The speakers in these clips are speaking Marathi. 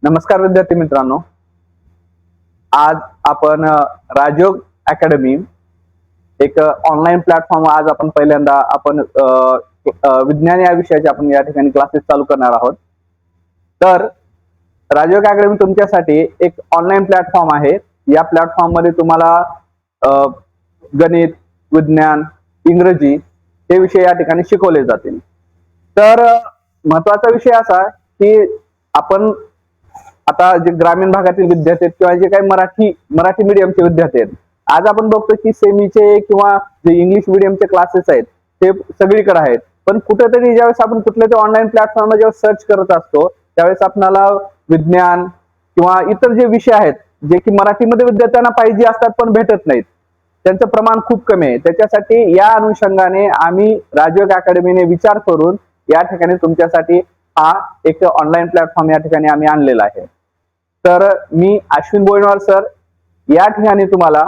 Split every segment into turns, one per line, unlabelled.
नमस्कार विद्यार्थी मित्रांनो, आज आपण राजयोग अकॅडमी एक ऑनलाईन प्लॅटफॉर्म आज आपण पहिल्यांदा आपण विज्ञान या विषयाचे आपण या ठिकाणी क्लासेस चालू करणार आहोत। तर राजयोग अकॅडमी तुमच्यासाठी एक ऑनलाईन प्लॅटफॉर्म आहे। या प्लॅटफॉर्म मध्ये तुम्हाला गणित, विज्ञान, इंग्रजी हे विषय या ठिकाणी शिकवले जातील। तर महत्त्वाचा विषय असा की आपण आता जे ग्रामीण भागातील विद्यार्थी आहेत किंवा जे काही मराठी मीडियमचे विद्यार्थी आहेत, आज आपण बघतो की सेमीचे किंवा जे इंग्लिश मीडियमचे क्लासेस आहेत ते सगळीकडे आहेत। पण कुठेतरी ज्यावेळेस आपण कुठल्या तरी ऑनलाईन प्लॅटफॉर्मला जेव्हा सर्च करत असतो त्यावेळेस आपल्याला विज्ञान किंवा इतर जे विषय आहेत जे की मराठीमध्ये विद्यार्थ्यांना पाहिजे असतात पण भेटत नाहीत, त्यांचं प्रमाण खूप कमी आहे। त्याच्यासाठी या अनुषंगाने आम्ही राजयोग अकॅडमीने विचार करून या ठिकाणी तुमच्यासाठी हा एक ऑनलाईन प्लॅटफॉर्म या ठिकाणी आम्ही आणलेला आहे। तर मी अश्विन बोईनवार सर या ठिकाणी तुम्हाला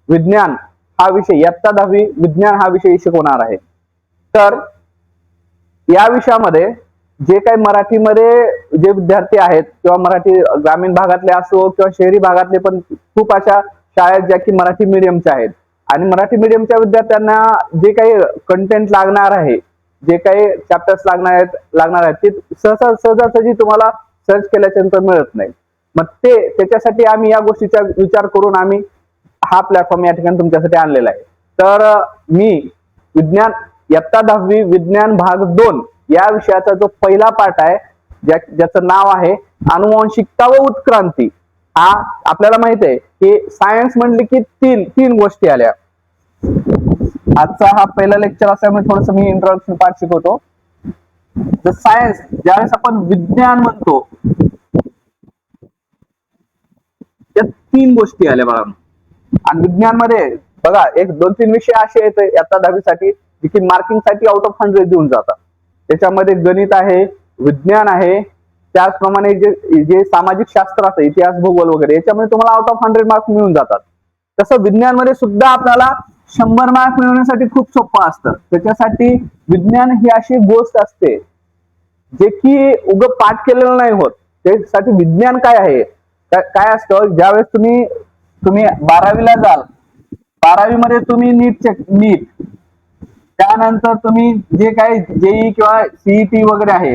विज्ञान हा विषय इयत्ता 10वी विज्ञान हा विषय शिकवणार आहे। तर या विषयामध्ये जे काही मराठीमध्ये जे विद्यार्थी आहेत किंवा मराठी ग्रामीण भागातले असो किंवा शहरी भागातले पण खूप अशा शाळा ज्या की मराठी मीडियमच्या आहेत आणि मराठी मीडियमच्या विद्यार्थ्यांना जे काही कंटेंट लागणार आहे, जे काही चॅप्टर्स लागणार आहेत ते सहजासहजी तुम्हाला सर्च केल्याच्या नंतर मिळत नाही। मग त्याच्यासाठी आम्ही या गोष्टीचा विचार करून आम्ही हा प्लॅटफॉर्म या ठिकाणी तुमच्यासाठी आणलेला आहे। तर मी विज्ञान इयत्ता 10वी विज्ञान भाग 2 या विषयाचा जो पहिला पाठ आहे ज्याचं नाव आहे आनुवंशिकता व उत्क्रांती। हा आपल्याला माहित आहे की सायन्स म्हणले की तीन गोष्टी आल्या। आजचा हा पहिला लेक्चर असल्यामुळे थोडस मी इंट्रोडक्शन पार्ट शिकवतो। सायन्स ज्यावेळेस आपण विज्ञान म्हणतो त्या 3 गोष्टी आल्या बघा। आणि विज्ञान मध्ये बघा एक 2-3 विषय असे आहेत इयत्ता 10वी साठी जे की मार्किंग साठी आउट ऑफ 100 देऊन जातात। त्याच्यामध्ये गणित आहे, विज्ञान आहे, त्याचप्रमाणे जे सामाजिक शास्त्र असतं इतिहास, भूगोल वगैरे याच्यामध्ये तुम्हाला आउट ऑफ 100 मार्क्स मिळून जातात। तसं विज्ञान मध्ये सुद्धा आपल्याला 100 मार्क्स मिळवण्यासाठी खूप सोपं असतं। त्याच्यासाठी विज्ञान ही अशी गोष्ट असते जे की उग पाठ केलेलं नाही होत। त्यासाठी विज्ञान काय आहे, काय असतं, ज्यावेळेस तुम्ही 12वीला जाल, 12वी मध्ये तुम्ही नीट त्यानंतर तुम्ही जे काही जेई किंवा सीईटी वगैरे आहे,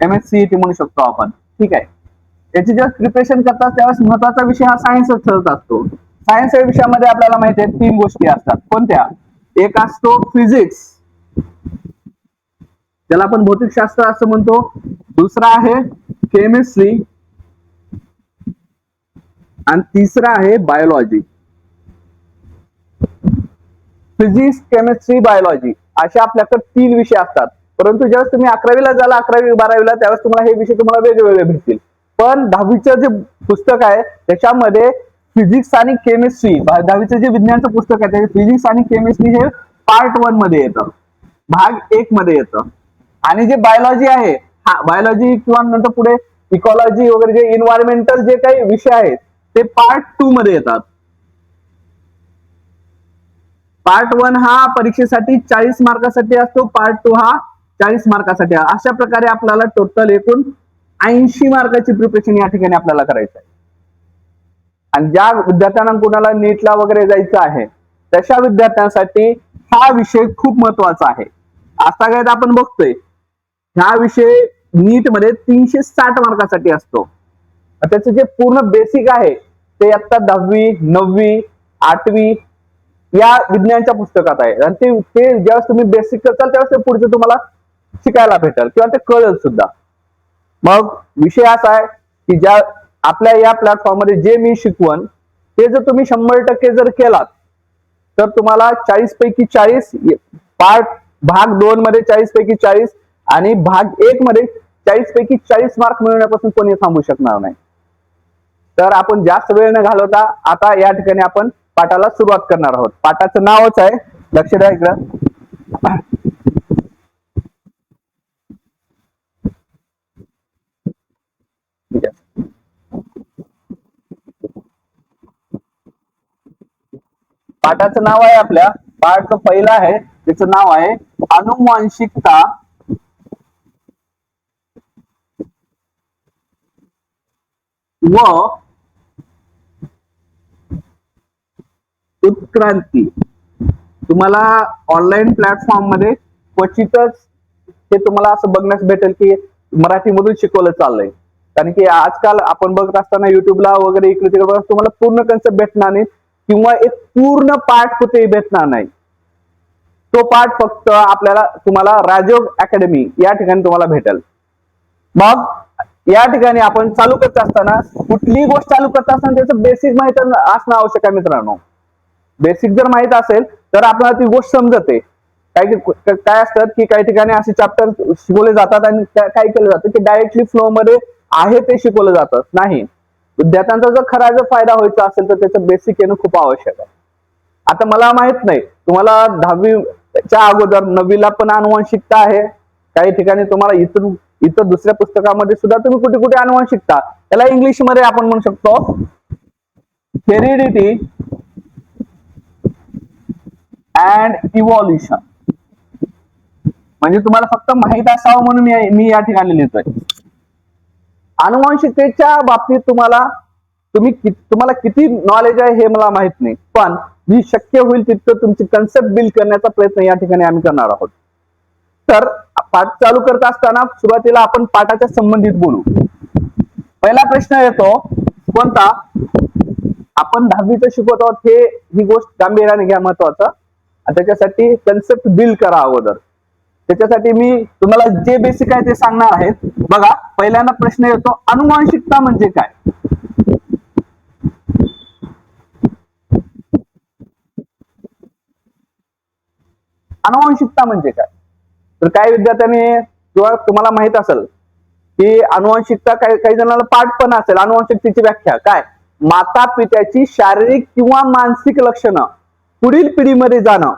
MSCET म्हणू शकतो आपण, ठीक आहे, त्याची जेव्हा प्रिपरेशन करतात त्यावेळेस महत्वाचा विषय हा सायन्सच ठरत असतो। सायन्स या विषयामध्ये आपल्याला माहिती आहे 3 गोष्टी असतात। कोणत्या? एक असतो फिजिक्स, त्याला आपण भौतिकशास्त्र असं म्हणतो। दुसरा आहे केमिस्ट्री आणि तिसरा आहे बायोलॉजी। फिजिक्स, केमिस्ट्री, बायोलॉजी असे आपल्याकडे 3 विषय असतात। परंतु ज्यावेळेस तुम्ही 11वीला झाला, 11वी 12वीला, त्यावेळेस तुम्हाला हे विषय तुम्हाला वेगवेगळे भेटतील। पण 10वीचं जे पुस्तक आहे त्याच्यामध्ये फिजिक्स आणि केमिस्ट्री, 10वीचं जे विज्ञानचं पुस्तक आहे त्याचे फिजिक्स आणि केमिस्ट्री हे पार्ट 1 मध्ये येतं, भाग 1 मध्ये येतं। आणि जे बायोलॉजी आहे, बायोलॉजी किंवा नंतर पुढे इकॉलॉजी वगैरे जे इन्व्हायरमेंटल जे काही विषय आहेत ते पार्ट 2 मध्ये येतात। पार्ट 1 हा परीक्षेसाठी 40 मार्कासाठी असतो, पार्ट 2 हा 40 मार्कासाठी। अशा प्रकारे आपल्याला टोटल एकूण 80 मार्काची प्रिपरेशन या ठिकाणी आपल्याला करायचं आहे। आणि ज्या विद्यार्थ्यांना कोणाला नीटला वगैरे जायचं आहे तशा विद्यार्थ्यांसाठी हा विषय खूप महत्वाचा आहे। आता काय आपण बघतोय हा विषय नीट मध्ये 360 मार्कासाठी असतो। त्याचं जे पूर्ण बेसिक आहे ते इयत्ता 10वी 9वी 8वी या विज्ञानच्या पुस्तकात आहे। आणि ते ज्यावेळेस तुम्ही बेसिक करताल त्यावेळेस ते पुढचं तुम्हाला शिकायला भेटेल किंवा ते कळेल सुद्धा। मग विषय असा आहे की ज्या आपल्या या प्लॅटफॉर्म मध्ये जे मी शिकवण ते जर तुम्ही 100% जर केलात तर तुम्हाला 40 पैकी 40 भाग 2 मध्ये 40 पैकी 40 आणि भाग 1 मध्ये 40 पैकी 40 मार्क मिळवण्यापासून कोणी थांबू शकणार नाही। तर आपण जास्त वेळ न घालवता आता या ठिकाणी आपण पाठाला सुरुवात करणार आहोत। पाठाचं नावच आहे, लक्ष द्या इकडं, पाठाचं नाव आहे आपल्या पाठ पहिला आहे त्याचं नाव आहे आनुवंशिकता व उत्क्रांती. तुम्हाला ऑनलाईन प्लॅटफॉर्म मध्ये क्वचितच हे तुम्हाला असं बघण्यास भेटेल की मराठीमधून शिकवलं चाललंय. कारण की आजकाल आपण बघत असताना युट्यूबला वगैरे इकडे तिकडे तुम्हाला पूर्ण कन्सेप्ट भेटणार नाही किंवा एक पूर्ण पाठ कुठेही भेटणार नाही. तो पाठ फक्त आपल्याला तुम्हाला राजयोग अकॅडमी या ठिकाणी तुम्हाला भेटेल. मग या ठिकाणी आपण चालू करत असताना कुठलीही गोष्ट चालू करत असताना त्याचं बेसिक माहिती असणं आवश्यक आहे मित्रांनो. बेसिक जर माहित असेल तर आपल्याला ती गोष्ट समजते. काय असतात की काही ठिकाणी असे चॅप्टर शिकवले जातात आणि काय केलं जातं की डायरेक्टली फ्लो मध्ये आहे ते शिकवलं जातं. नाही, विद्यार्थ्यांचा जर खरा जर फायदा व्हायचा असेल तर त्याचं बेसिक येणं खूप आवश्यक आहे. आता मला माहित नाही तुम्हाला 10वीच्या अगोदर 9वीला पण आनुवंशिकता आहे. काही ठिकाणी तुम्हाला इतर दुसऱ्या पुस्तकामध्ये सुद्धा तुम्ही कुठे कुठे आनुवंशिकता, त्याला इंग्लिश मध्ये आपण म्हणू शकतो हेरिडिटी अँड इव्हॉल्युशन. म्हणजे तुम्हाला फक्त माहित असावं म्हणून मी या ठिकाणी लिहितोय. आनुवंशिकतेच्या बाबतीत तुम्हाला किती नॉलेज आहे हे मला माहित नाही, पण जी शक्य होईल तितकं तुमची कन्सेप्ट बिल्ड करण्याचा प्रयत्न या ठिकाणी आम्ही करणार आहोत. तर पाठ चालू करत असताना सुरुवातीला आपण पाठाच्या संबंधित बोलू. पहिला प्रश्न येतो कोणता? आपण 10वीचं शिकवत आहोत ही गोष्ट गांभीर्याने घ्या, महत्वाचं. त्याच्यासाठी कन्सेप्ट बिल्ड करा अगोदर. त्याच्यासाठी मी तुम्हाला जे बेसिक आहे ते सांगणार आहेत. बघा, पहिल्यांदा प्रश्न येतो आनुवंशिकता म्हणजे काय? आनुवंशिकता म्हणजे काय? तर काही विद्यार्थ्यांनी किंवा तुम्हाला माहित असेल की आनुवंशिकता काही जणांना पाठ पण असेल. आनुवंशिकतेची व्याख्या काय? माता पित्याची शारीरिक किंवा मानसिक लक्षणं पुढील पिढीमध्ये जाणं.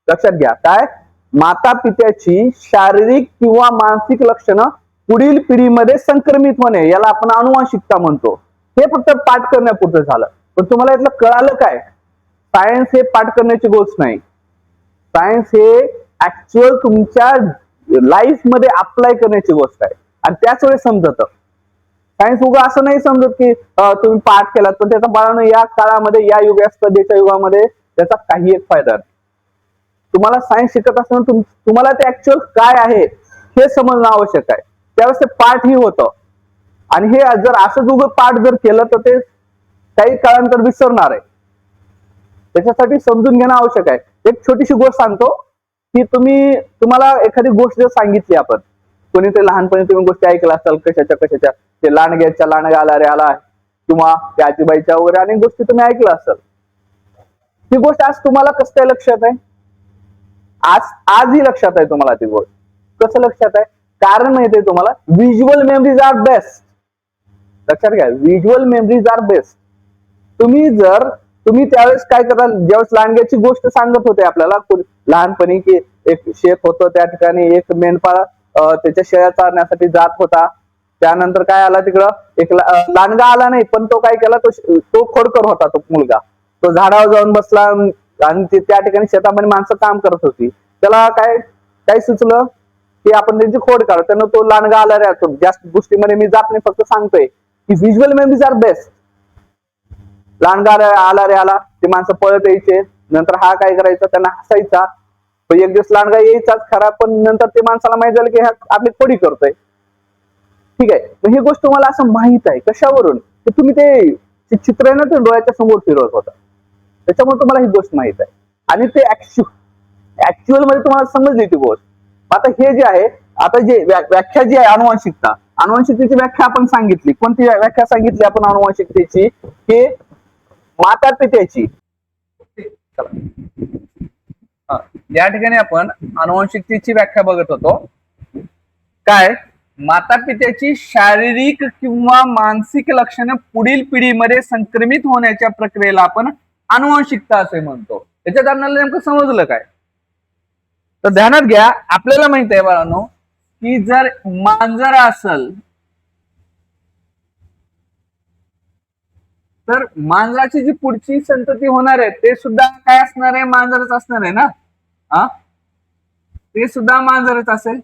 लक्षात घ्या, काय? माता पित्याची शारीरिक किंवा मानसिक लक्षणं पुढील पिढीमध्ये संक्रमित होणे याला आपण आनुवंशिकता म्हणतो. हे फक्त पाठ करण्यापुरतं झालं. पण तुम्हाला यातलं कळालं काय? सायन्स हे पाठ करण्याची गोष्ट नाही. सायन्स हे ऍक्च्युअल तुमच्या लाईफ मध्ये अप्लाय करण्याची गोष्ट आहे आणि त्याच वेळेस समजत. सायन्स उगा असं नाही समजत की तुम्ही पाठ केलात पण त्याचा बाळानं या काळामध्ये या स्पर्धेच्या युगामध्ये त्याचा काही एक फायदा नाही. तुम्हाला सायन्स शिकत असताना तुम्हाला ते ऍक्च्युअल काय आहे हे समजणं आवश्यक आहे. त्यावेळेस ते पाठ ही होतं आणि हे जर असंच उगं पाठ जर केलं तर ते काही काळानंतर विसरणार आहे. त्याच्यासाठी समजून घेणं आवश्यक आहे. एक छोटीशी गोष्ट सांगतो की तुम्हाला एखादी गोष्ट जर सांगितली, आपण कोणीतरी लहानपणी तुम्ही गोष्टी ऐकल्या असाल, कशाच्या ते लांडग्याच्या लांडगा आला रे आला किंवा त्या आजीबाईच्या वगैरे अनेक गोष्टी तुम्ही ऐकल्या असाल. ती गोष्ट आज तुम्हाला कसं काय लक्षात आहे? आजही लक्षात आहे तुम्हाला ती गोष्ट. कसं लक्षात आहे? कारण माहिती आहे तुम्हाला, व्हिज्युअल मेमरीज आर बेस्ट. लक्षात घ्या, व्हिज्युअल मेमरीज आर बेस्ट. तुम्ही त्यावेळेस काय कराल, ज्यावेळेस लांडग्याची गोष्ट सांगत होते आपल्याला लहानपणी की एक शेत होतं, त्या ठिकाणी एक मेंढपाळ त्याच्या शेळ्या चारण्यासाठी जात होता. त्यानंतर काय आला, तिकडं एक लांडगा आला नाही, पण तो काय केला, तो खोडकर होता तो मुलगा. तो झाडावर जाऊन बसला आणि त्या ठिकाणी शेतामध्ये माणसं काम करत होती. त्याला काय सुचलं की आपण त्यांची खोड काढू. त्यानं तो लांडगा आला रे, जास्त गोष्टीमध्ये मी जात नाही, फक्त सांगतोय की व्हिज्युअल मेमरीज आर बेस्ट. लांडगा आला रे आला, ते माणसं पळत यायचे. नंतर हा काय करायचा, त्यांना हसायचा. एक दिवस लांडगा यायचाच खरा, पण नंतर ते माणसाला माहित झालं की हा आपली खोडी करतोय. ठीक आहे, ही गोष्ट तुम्हाला असं माहित आहे. कशावरून? तुम्ही ते चित्र आहे ना ते डोळ्याच्या समोर फिरवत होता, त्याच्यामुळे तुम्हाला ही गोष्ट माहित आहे आणि ते ऍक्च्युअल मध्ये तुम्हाला समजली ती गोष्ट. आता हे जे आहे, आता जे व्याख्या जी आहे अनुवंशिकतेची व्याख्या आपण सांगितली. कोणती व्याख्या सांगितली आपण अनुवंशिकतेची? की माता पित्याची. या ठिकाणी आपण अनुवंशिकतेची व्याख्या बघत होतो. काय? माता पित्याची शारीरिक किंवा मानसिक लक्षणे पुढील पिढीमध्ये संक्रमित होण्याच्या प्रक्रियेला आपण अनुवंशिकता असे म्हणतो. त्याच्यात आपल्याला नेमकं समजलं काय? तर ध्यानात घ्या, आपल्याला माहित आहे बाळांनो की जर मांजर असेल तर मांजराची जी पुढची संतती होणार आहे ते सुद्धा काय असणार आहे? मांजरच असणार आहे ना. ते सुद्धा मांजरच असेल.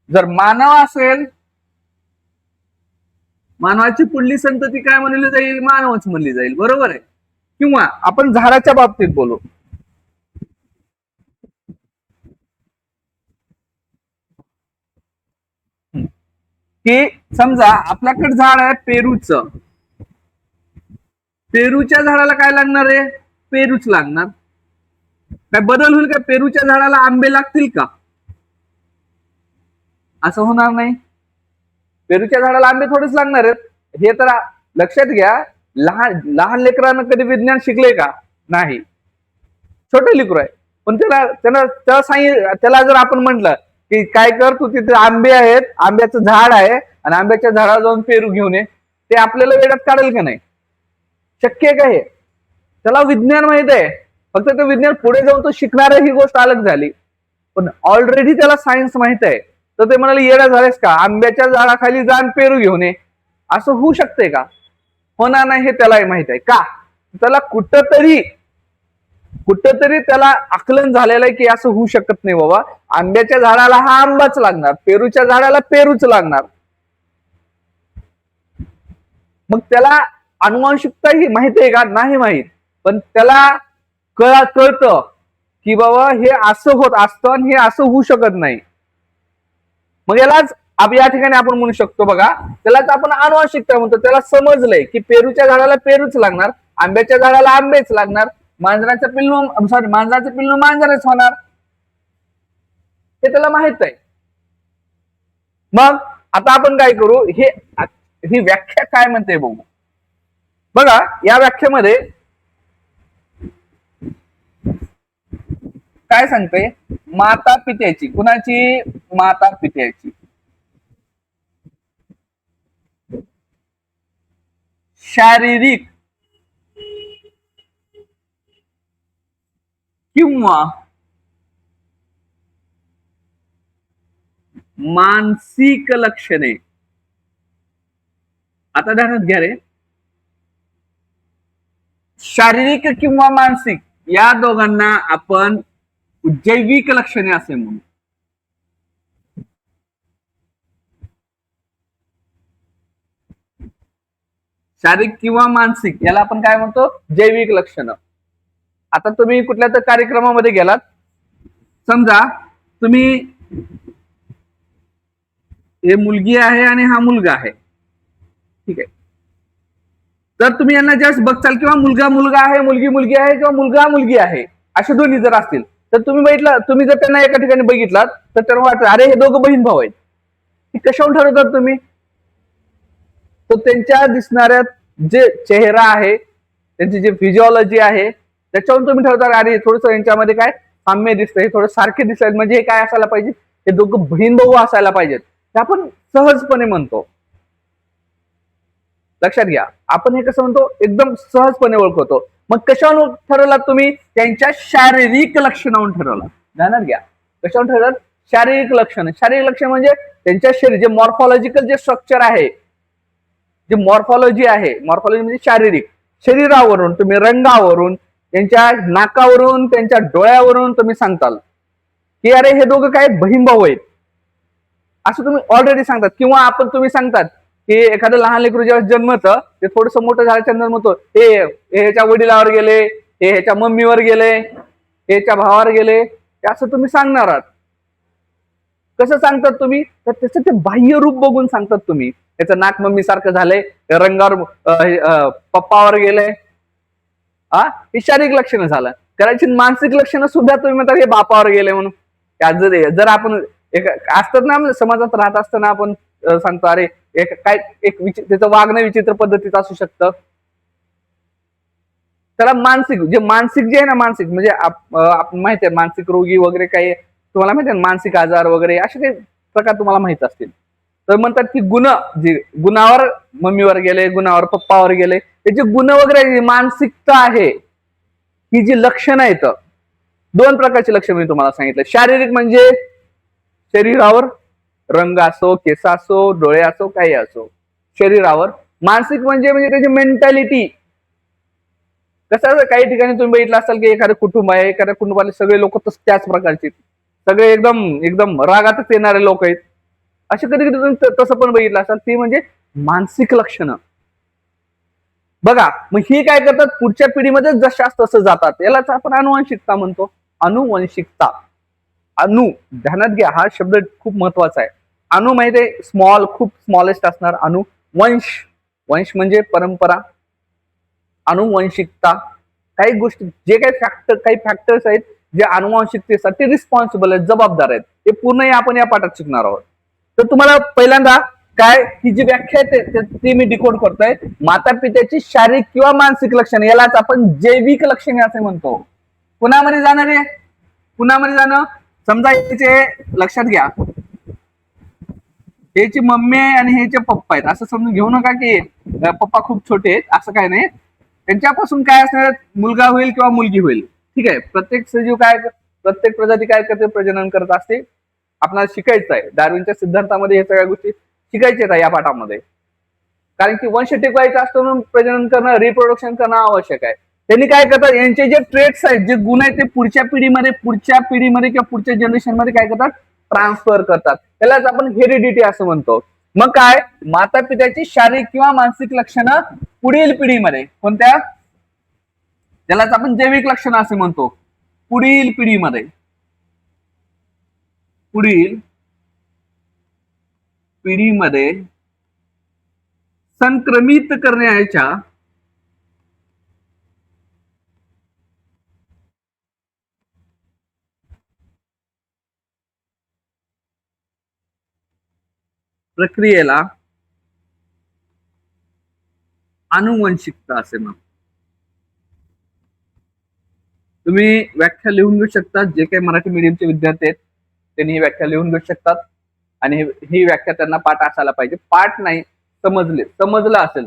जर मानव असेल मानवाची पुढली संतती काय म्हणली जाईल? मानवच म्हणली जाईल, बरोबर आहे. किंवा आपण झाडाच्या बाबतीत बोलू, की समजा आपल्याकडे झाड आहे पेरूचं. पेरूच्या झाडाला काय लागणार आहे? पेरूच लागणार. काय बदल होईल का? पेरूच्या झाडाला आंबे लागतील का? असं होणार नाही. पेरूच्या झाडाला आंबे थोडेच लागणार आहेत. हे तर लक्षात घ्या. लहान लहान लेकरांना कधी विज्ञान शिकले का? नाही. छोटे लेकरू आहे, पण त्याला जर आपण म्हटलं की काय कर, तू तिथे आंबे आहेत, आंब्याचं झाड आहे आणि आंब्याच्या झाडावर जाऊन पेरू घेऊन ये, ते आपल्याला वेड्यात काढेल का नाही? शक्य आहे का हे? त्याला विज्ञान माहित आहे. फक्त ते विज्ञान पुढे जाऊन तो शिकणार आहे ही गोष्ट अलग झाली, पण ऑलरेडी त्याला सायन्स माहित आहे. तर ते म्हणाले येडा झालेस का? आंब्याच्या झाडाखाली जाण पेरू घेऊन ये. असं होऊ शकते का? होणार नाही हे त्यालाही माहित आहे. का? त्याला कुठंतरी त्याला आकलन झालेलं आहे की असं होऊ शकत नाही बाबा. आंब्याच्या झाडाला हा आंबाच लागणार, पेरूच्या झाडाला पेरूच लागणार. मग त्याला अनुवांशिकता ही माहिती आहे का? नाही माहीत, पण त्याला कळतं की बाबा हे असं होत असतं आणि हे असं होऊ शकत नाही. मग यालाच या ठिकाणी आपण म्हणू शकतो बघा, त्यालाच आपण अनुवांशिकता म्हणतो. त्याला समजलंय की पेरूच्या झाडाला पेरूच लागणार, आंब्याच्या झाडाला आंबेच लागणार, मांजराचं पिल्लू मांजरच होणार, हे त्याला माहित आहे. मग आता आपण काय करू, ही व्याख्या काय म्हणते बघू. बघा या व्याख्येमध्ये काय सांगते? माता पित्याची, कुणाची? माता पित्याची शारीरिक किंवा मानसिक लक्षणे. आता ध्यानात घ्या रे, शारीरिक किंवा मानसिक या दोघांना आपण जैविक लक्षणे असे म्हणू. शारीरिक किंवा मानसिक याला आपण काय म्हणतो? जैविक लक्षणं. आता तुम्ही कुठल्या तर कार्यक्रमामध्ये गेलात, समजा तुम्ही, हे मुलगी आहे आणि हा मुलगा आहे, ठीक आहे. तर तुम्ही यांना जस्ट बघचाल किंवा मुलगा मुलगा आहे, मुलगी मुलगी आहे, किंवा मुलगा मुलगी आहे, असे दोन्ही जर असतील तर तुम्ही जर त्यांना एका ठिकाणी बघितलात तर त्यांना वाटतं अरे हे दोघं बहीण भाऊ आहेत. कशावर ठरवतात तुम्ही? तर त्यांच्या दिसणाऱ्या जे चेहरा आहे, त्यांची जी फिजिओलॉजी आहे, त्याच्यावरून तुम्ही ठरवता अरे थोडस यांच्यामध्ये काय साम्य दिसतंय, थोडं सारखे दिसत, म्हणजे हे काय असायला पाहिजे? हे दोघं बहीण भाऊ असायला पाहिजेत, हे आपण सहजपणे म्हणतो. लक्षात घ्या, आपण हे कसं म्हणतो? एकदम सहजपणे ओळखतो. मग कशावरून ठरवलात तुम्ही? त्यांच्या शारीरिक लक्षणावरून ठरवला. ध्यानात घ्या, कशावरून ठरवलं? शारीरिक लक्षण. शारीरिक लक्षण म्हणजे त्यांच्या शरीर जे मॉर्फॉलॉजिकल जे स्ट्रक्चर आहे, जे मॉर्फॉलॉजी आहे, मॉर्फॉलॉजी म्हणजे शारीरिक, शरीरावरून तुम्ही रंगावरून, त्यांच्या नाकावरून, त्यांच्या डोळ्यावरून तुम्ही सांगताल की अरे हे दोघं काय बहीण भाऊ आहेत, असं तुम्ही ऑलरेडी सांगतात. किंवा तुम्ही सांगतात की एखादं लहान लेकरू जेव्हा जन्मतं ते थोडस मोठं झाल्याच्या नंतर म्हणतो हे ह्याच्या वडिलावर गेले, हे ह्याच्या मम्मीवर गेले, हे ह्याच्या भावावर गेले, असं तुम्ही सांगणार आहात. कसं सांगतात तुम्ही? तर त्याचं ते बाह्य रूप बघून सांगतात तुम्ही. त्याचं नाक मम्मी सारखं झालंय, रंगावर पप्पावर गेलंय, हे शारीरिक लक्षणं झालं. कदाचित मानसिक लक्षणं सुद्धा तुम्ही म्हणतात हे बापावर गेले म्हणून. जर आपण असतात ना समाजात राहत असताना आपण सांगतो अरे त्याचं वागणं विचित्र पद्धतीचं असू शकतं, त्याला मानसिक जे आहे ना, मानसिक म्हणजे आपण माहिती आहे मानसिक रोगी वगैरे काही तुम्हाला माहिती आहे, मानसिक आजार वगैरे असे काही प्रकार तुम्हाला माहित असतील. तर म्हणतात की गुणावर मम्मीवर गेले, गुणावर पप्पावर गेले, त्याचे गुण वगैरे मानसिकता आहे. ही जी लक्षणं आहेत, दोन प्रकारची लक्षणं मी तुम्हाला सांगितलं. शारीरिक म्हणजे शरीरावर रंग असो, केस असो, डोळे असो, काही असो, शरीरावर. मानसिक म्हणजे त्याची मेंटॅलिटी. कसं काही ठिकाणी तुम्ही बघितलं असाल की एखादं कुटुंब आहे, एखाद्या कुटुंबाले सगळे लोक त्याच प्रकारचे, सगळे एकदम रागातच येणारे लोक आहेत. असे कधी कधी तुम्ही तसं पण बघितलं असाल. ती म्हणजे मानसिक लक्षणं बघा, मग ही काय करतात, पुढच्या पिढीमध्ये जशास तसं जातात, यालाच आपण अनुवंशिकता म्हणतो. अनुवंशिकता. अनु, ध्यानात घ्या, हा शब्द खूप महत्वाचा आहे. अनु माहिती आहे, स्मॉल, खूप स्मॉलेस्ट असणार अनु. वंश, वंश म्हणजे परंपरा. अनुवंशिकता, काही गोष्टी, जे काही फॅक्टर्स आहेत जे अनुवंशिकतेसाठी रिस्पॉन्सिबल आहेत, जबाबदार आहेत, हे पूर्ण आपण या पाठात शिकणार आहोत. तर तुम्हाला पहिल्यांदा काय, ही जी व्याख्या आहे ती मी डिकोड करतोय. माता पित्याची शारीरिक किंवा मानसिक लक्षणे, यालाच आपण जैविक लक्षणे असे म्हणतो. कुणामध्ये जाणार आहे, कुणामध्ये जाणं, समजा याचे लक्षात घ्या, ह्याची मम्मी आहे आणि ह्याचे पप्पा आहेत, असं समजून घेऊ नका की पप्पा खूप छोटे आहेत, असं काय नाही. त्यांच्यापासून काय असणार, मुलगा होईल किंवा मुलगी होईल. ठीक आहे, प्रत्येक सजीव काय, प्रत्येक प्रजाती काय करते, प्रजनन करत असते. आपल्याला शिकायचं आहे, डार्विनच्या सिद्धांतामध्ये हे सगळ्या गोष्टी शिकायच्या आहेत या पाठामध्ये. कारण की वंश टिकवायचं असतं म्हणून प्रजनन करणं, रिप्रोडक्शन करणं आवश्यक आहे. त्यांनी काय करतात, यांचे जे ट्रेट्स आहेत, जे गुण आहेत, ते पुढच्या पिढीमध्ये किंवा पुढच्या जनरेशन मध्ये काय करतात, ट्रान्सफर करतात. त्यालाच आपण हेरिडिटी असं म्हणतो. मग काय, माता पित्याची शारीरिक किंवा मानसिक लक्षणं पुढील पिढीमध्ये, कोणत्या, त्यालाच आपण जैविक लक्षणं असे म्हणतो. पुढील पिढीमध्ये, पुढील पिढीमध्ये संक्रमित करण्याच्या प्रक्रियेला अनुवंशिकता असे म्हणतात. तुम्ही व्याख्या लिहून घेऊ शकता, जे काही मराठी मीडियमचे विद्यार्थी आहेत त्यांनी ही व्याख्या लिहून घेऊ शकतात. आणि ही व्याख्या त्यांना पाठ असायला पाहिजे. पाठ नाही, समजलं असेल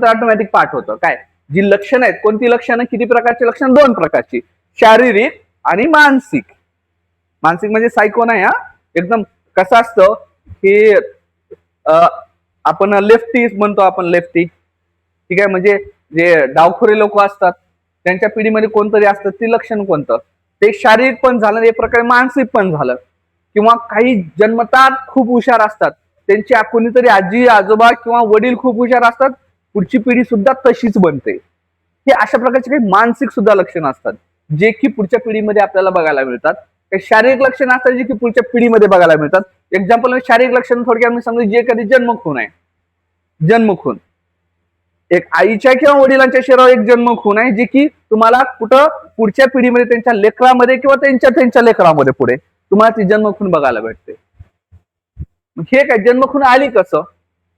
तर ऑटोमॅटिक पाठ होतं. काय, जी लक्षणं आहेत, कोणती लक्षणं, किती प्रकारची लक्षणं, 2 प्रकारची, शारीरिक आणि मानसिक. मानसिक म्हणजे सायको नाही, हा एकदम कसं असतं की आपण लेफ्टी म्हणतो, आपण लेफ्टी, ठीक आहे, म्हणजे जे डावखोरे लोक असतात त्यांच्या पिढीमध्ये कोणतरी असतं, ते लक्षण कोणतं, ते शारीरिक पण झालं, एक प्रकारे मानसिक पण झालं. किंवा काही जन्मतात खूप हुशार असतात, त्यांची कोणीतरी आजी आजोबा किंवा वडील खूप हुशार असतात, पुढची पिढी सुद्धा तशीच बनते. हे अशा प्रकारचे काही मानसिक सुद्धा लक्षणं असतात, जे की पुढच्या पिढीमध्ये आपल्याला बघायला मिळतात. काही शारीरिक लक्षणं असतात जे की पुढच्या पिढीमध्ये बघायला मिळतात. एक्झाम्पल, शारीरिक लक्षण थोडक्यात मी सांगतो, जे कधी जन्मखून आहे, जन्मखून, एक आईच्या किंवा वडिलांच्या शरीरावर एक जन्मखून आहे, जे की तुम्हाला कुठं पुढच्या पिढीमध्ये, त्यांच्या लेकरामध्ये किंवा त्यांच्या लेकरामध्ये पुढे तुम्हाला ती जन्मखून बघायला भेटते. हे काय, जन्मखून आली कसं,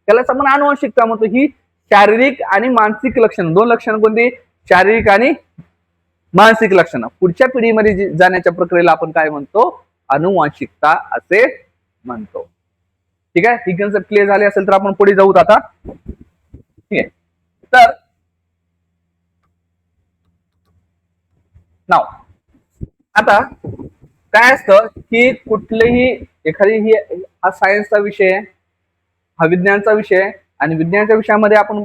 त्यालाच आपण अनुवंशिकता म्हणतो. ही शारीरिक आणि मानसिक लक्षणं, 2 लक्षणं कोणती, शारीरिक आणि मानसिक लक्षणं, पुढच्या पिढीमध्ये जाण्याच्या प्रक्रियेला आपण काय म्हणतो, अनुवंशिकता असे म्हणतो. ठीक आहे, ही कन्सेप्ट क्लिअर झाली असेल तर आपण पुढे जाऊत आता. ठीक आहे, तर नाव, आता काय असतं की कुठलेही एखादी, हा सायन्सचा विषय आहे, हा विज्ञानचा विषय आहे, आणि विज्ञानाच्या विषयामध्ये आपण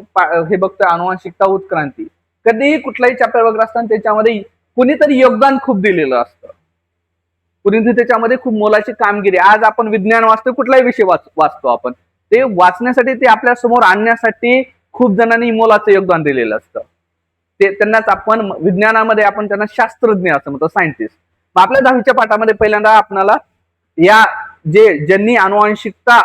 हे बघतोय अनुवांशिकता, उत्क्रांती. कधीही कुठलाही चॅप्टर वगैरे असताना त्याच्यामध्ये कुणीतरी योगदान खूप दिलेलं असतं, कुणीतरी त्याच्यामध्ये खूप मोलाची कामगिरी. आज आपण विज्ञान वाचतो, कुठलाही विषय वाचतो आपण, ते वाचण्यासाठी, ते आपल्या समोर आणण्यासाठी खूप जणांनी मोलाचं योगदान दिलेलं असतं. ते त्यांनाच आपण विज्ञानामध्ये आपण त्यांना शास्त्रज्ञ असं म्हणतो, सायंटिस्ट. आपल्या 10वीच्या पाठामध्ये पहिल्यांदा आपल्याला या ज्यांनी अनुवांशिकता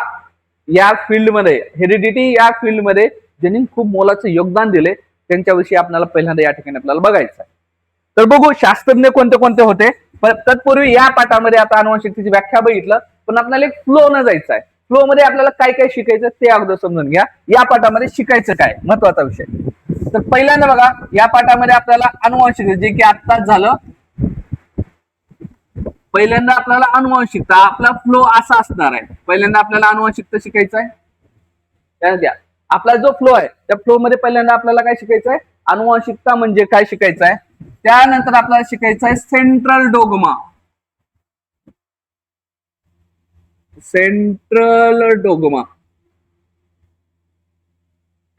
या फील्डमध्ये, हेरिडिटी या फील्डमध्ये ज्यांनी खूप मोलाचं योगदान दिले, त्यांच्याविषयी आपल्याला पहिल्यांदा या ठिकाणी आपल्याला बघायचं आहे. तर बघू शास्त्रज्ञ कोणते कोणते होते. पण तत्पूर्वी या पाठामध्ये आता अनुवांशिकतेची व्याख्या बघितलं, पण आपल्याला एक फ्लो न जायचं आहे. फ्लो मध्ये आपल्याला काय काय शिकायचं ते अगोदर समजून घ्या. या पाठामध्ये शिकायचं काय, महत्वाचा विषय. तर पहिल्यांदा बघा, या पाठामध्ये आपल्याला अनुवांशिकता, जे की आत्ताच झालं, पहिल्यांदा आपल्याला अनुवांशिकता, आपला फ्लो असा असणार आहे. पहिल्यांदा आपल्याला अनुवांशिकता शिकायचं आहे. द्या, आपला जो फ्लो आहे त्या फ्लो मध्ये पहिल्यांदा आपल्याला काय शिकायचं आहे, अनुवांशिकता म्हणजे काय शिकायचं आहे. त्यानंतर आपल्याला शिकायचं आहे सेंट्रल डोगमा. सेंट्रल डोगमा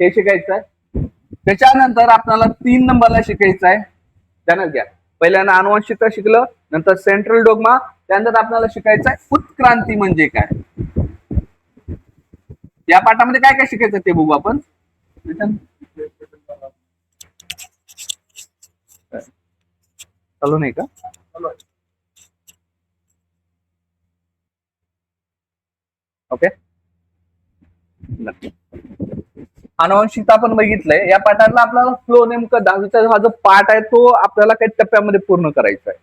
हे शिकायचं आहे. त्याच्यानंतर आपल्याला 3 नंबरला शिकायचं आहे. त्यानंतर घ्या, पहिल्यांदा अनुवांशिकता शिकलं, नंतर सेंट्रल डोगमा, त्यानंतर आपल्याला शिकायचं आहे उत्क्रांती म्हणजे काय. या पाठामध्ये काय काय शिकायचं ते बघू आपण. चालू नाही का? ओके, नक्की. अनुवंशिकता आपण बघितलंय. या पाठातला आपल्याला फ्लो नेमकं 10वीचा हा जो पाठ आहे तो आपल्याला काही टप्प्यामध्ये पूर्ण करायचा आहे.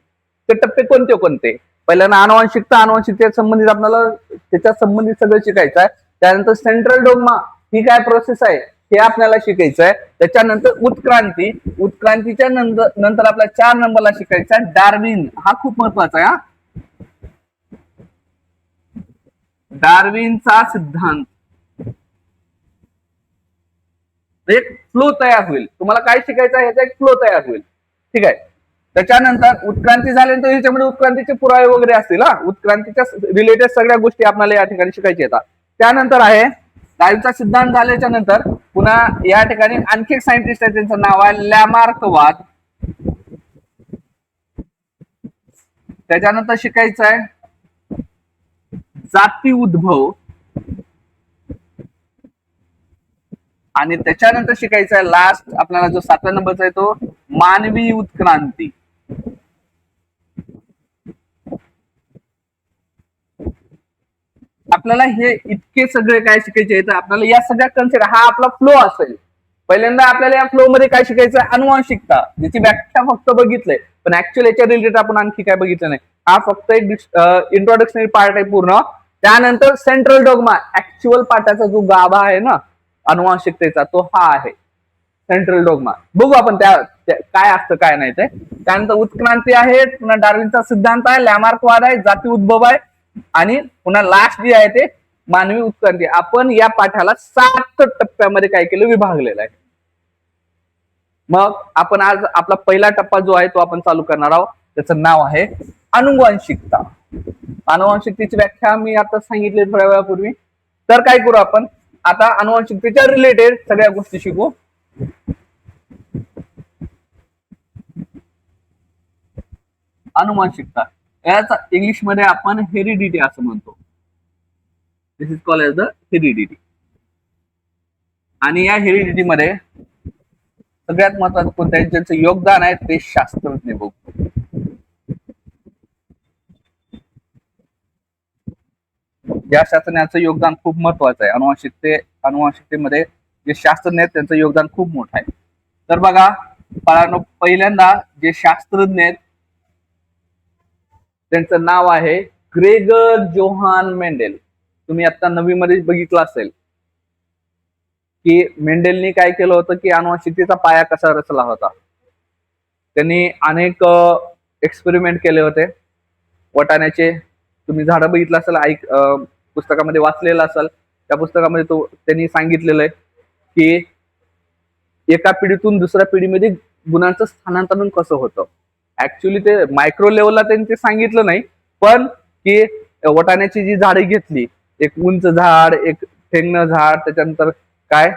ते टप्पे कोणते कोणते? पहिल्यांदा अनुवंशिकता, अनुवंशिकते संबंधित आपल्याला त्याच्या संबंधित सगळं शिकायचं आहे. त्यानंतर सेंट्रल डोग्मा ही काय प्रोसेस आहे हे आपल्याला शिकायचं आहे. त्याच्यानंतर उत्क्रांती, उत्क्रांतीच्या नंतर आपल्याला 4 नंबरला शिकायचा आहे डार्विन. हा खूप महत्वाचा आहे. डार्विनचा सिद्धांत. एक फ्लो तयार होईल. तुम्हाला काय शिकायचं आहे याचा एक फ्लो तयार होईल. ठीक आहे. त्याच्यानंतर उत्क्रांती झाल्यानंतर ह्याच्यामध्ये उत्क्रांतीचे पुरावे वगैरे असतील. उत्क्रांतीच्या रिलेटेड सगळ्या गोष्टी आपल्याला या ठिकाणी शिकायच्या येतात. त्यानंतर आहे डार्विनचा सिद्धांत झाल्याच्या नंतर पुन्हा या ठिकाणी आणखी एक सायंटिस्ट आहे, त्यांचं नाव आहे लॅमार्कवाद. त्याच्यानंतर शिकायचं आहे जाती उद्भव, आणि त्याच्यानंतर शिकायचा आहे लास्ट आपल्याला जो 7व्या नंबरचा आहे तो मानवी उत्क्रांती. आपल्याला हे इतके सगळे काय शिकायचे आहेत. आपल्याला या सगळ्या कन्सेप्ट, हा आपला फ्लो असेल. पहिल्यांदा आपल्याला या फ्लो मध्ये काय शिकायचं, अनुवांशिकता, ज्याची व्याख्या फक्त बघितलंय, पण ऍक्च्युअली याच्या रिलेटेड आपण आणखी काय बघितलं नाही. हा फक्त एक इंट्रोडक्शनरी पार्ट आहे पूर्ण. त्यानंतर सेंट्रल डोग्मा, ऍक्च्युअल पाठाचा जो गाभा आहे ना अनुवांशिकतेचा, तो हा आहे सेंट्रल डोग्मा. बघू आपण त्या काय असतं काय नाही ते. त्यानंतर उत्क्रांती आहे, पुन्हा डार्विनचा सिद्धांत आहे, लॅमार्कवाद आहे, जाती उद्भव आहे, आणि पुन्हा लास्ट जे आहे ते मानवी उत्क्रांती. आपण या पाठाला 7 टप्प्यामध्ये काय केलं, विभागलेलं आहे. मग आपण आज आपला पहिला टप्पा जो आहे तो आपण चालू करणार आहोत. त्याचं नाव आहे अनुवांशिकता. अनुवांशिकतेची व्याख्या मी आता सांगितली थोड्या वेळापूर्वी. तर काय करू आपण आता, अनुवांशिकतेच्या रिलेटेड सगळ्या गोष्टी शिकू. अनुवांशिकता याचा इंग्लिश मध्ये आपण हेरिडिटी असं म्हणतो. This is called as the heredity. आणि या हेरिडिटी मध्ये सगळ्यात महत्वाचं कोणतं आहे, ज्यांचं योगदान आहे ते शास्त्रज्ञ बघतो. या शास्त्रज्ञाचं योगदान खूप महत्वाचं आहे. अनुवांशिकतेमध्ये जे शास्त्रज्ञ आहेत त्यांचं योगदान खूप मोठं आहे. तर बघा बाळांनो, पहिल्यांदा जे शास्त्रज्ञ आहेत त्यांचं नाव आहे ग्रेगर जोहान मेंडेल. तुम्ही आता 9वी मध्ये बघितलं असेल की मेंडेलनी काय केलं होतं की अनुवांशिकतेचा पाया कसा रचला होता. त्यांनी अनेक एक्सपेरिमेंट केले होते. वटाण्याचे तुम्ही झाडं बघितलं असेल, पुस्तकामध्ये वाचलेलं असेल. त्या पुस्तकामध्ये त्यांनी सांगितलेलं आहे की एका पिढीतून दुसऱ्या पिढीमध्ये गुणांचं स्थानांतरण कसं होतं. ऍक्च्युली ते मायक्रो लेवलला त्यांनी ते सांगितलं नाही, पण की वटाण्याची जी झाडे घेतली, एक उंच झाड, एक ठेंगणं झाड, त्याच्यानंतर काय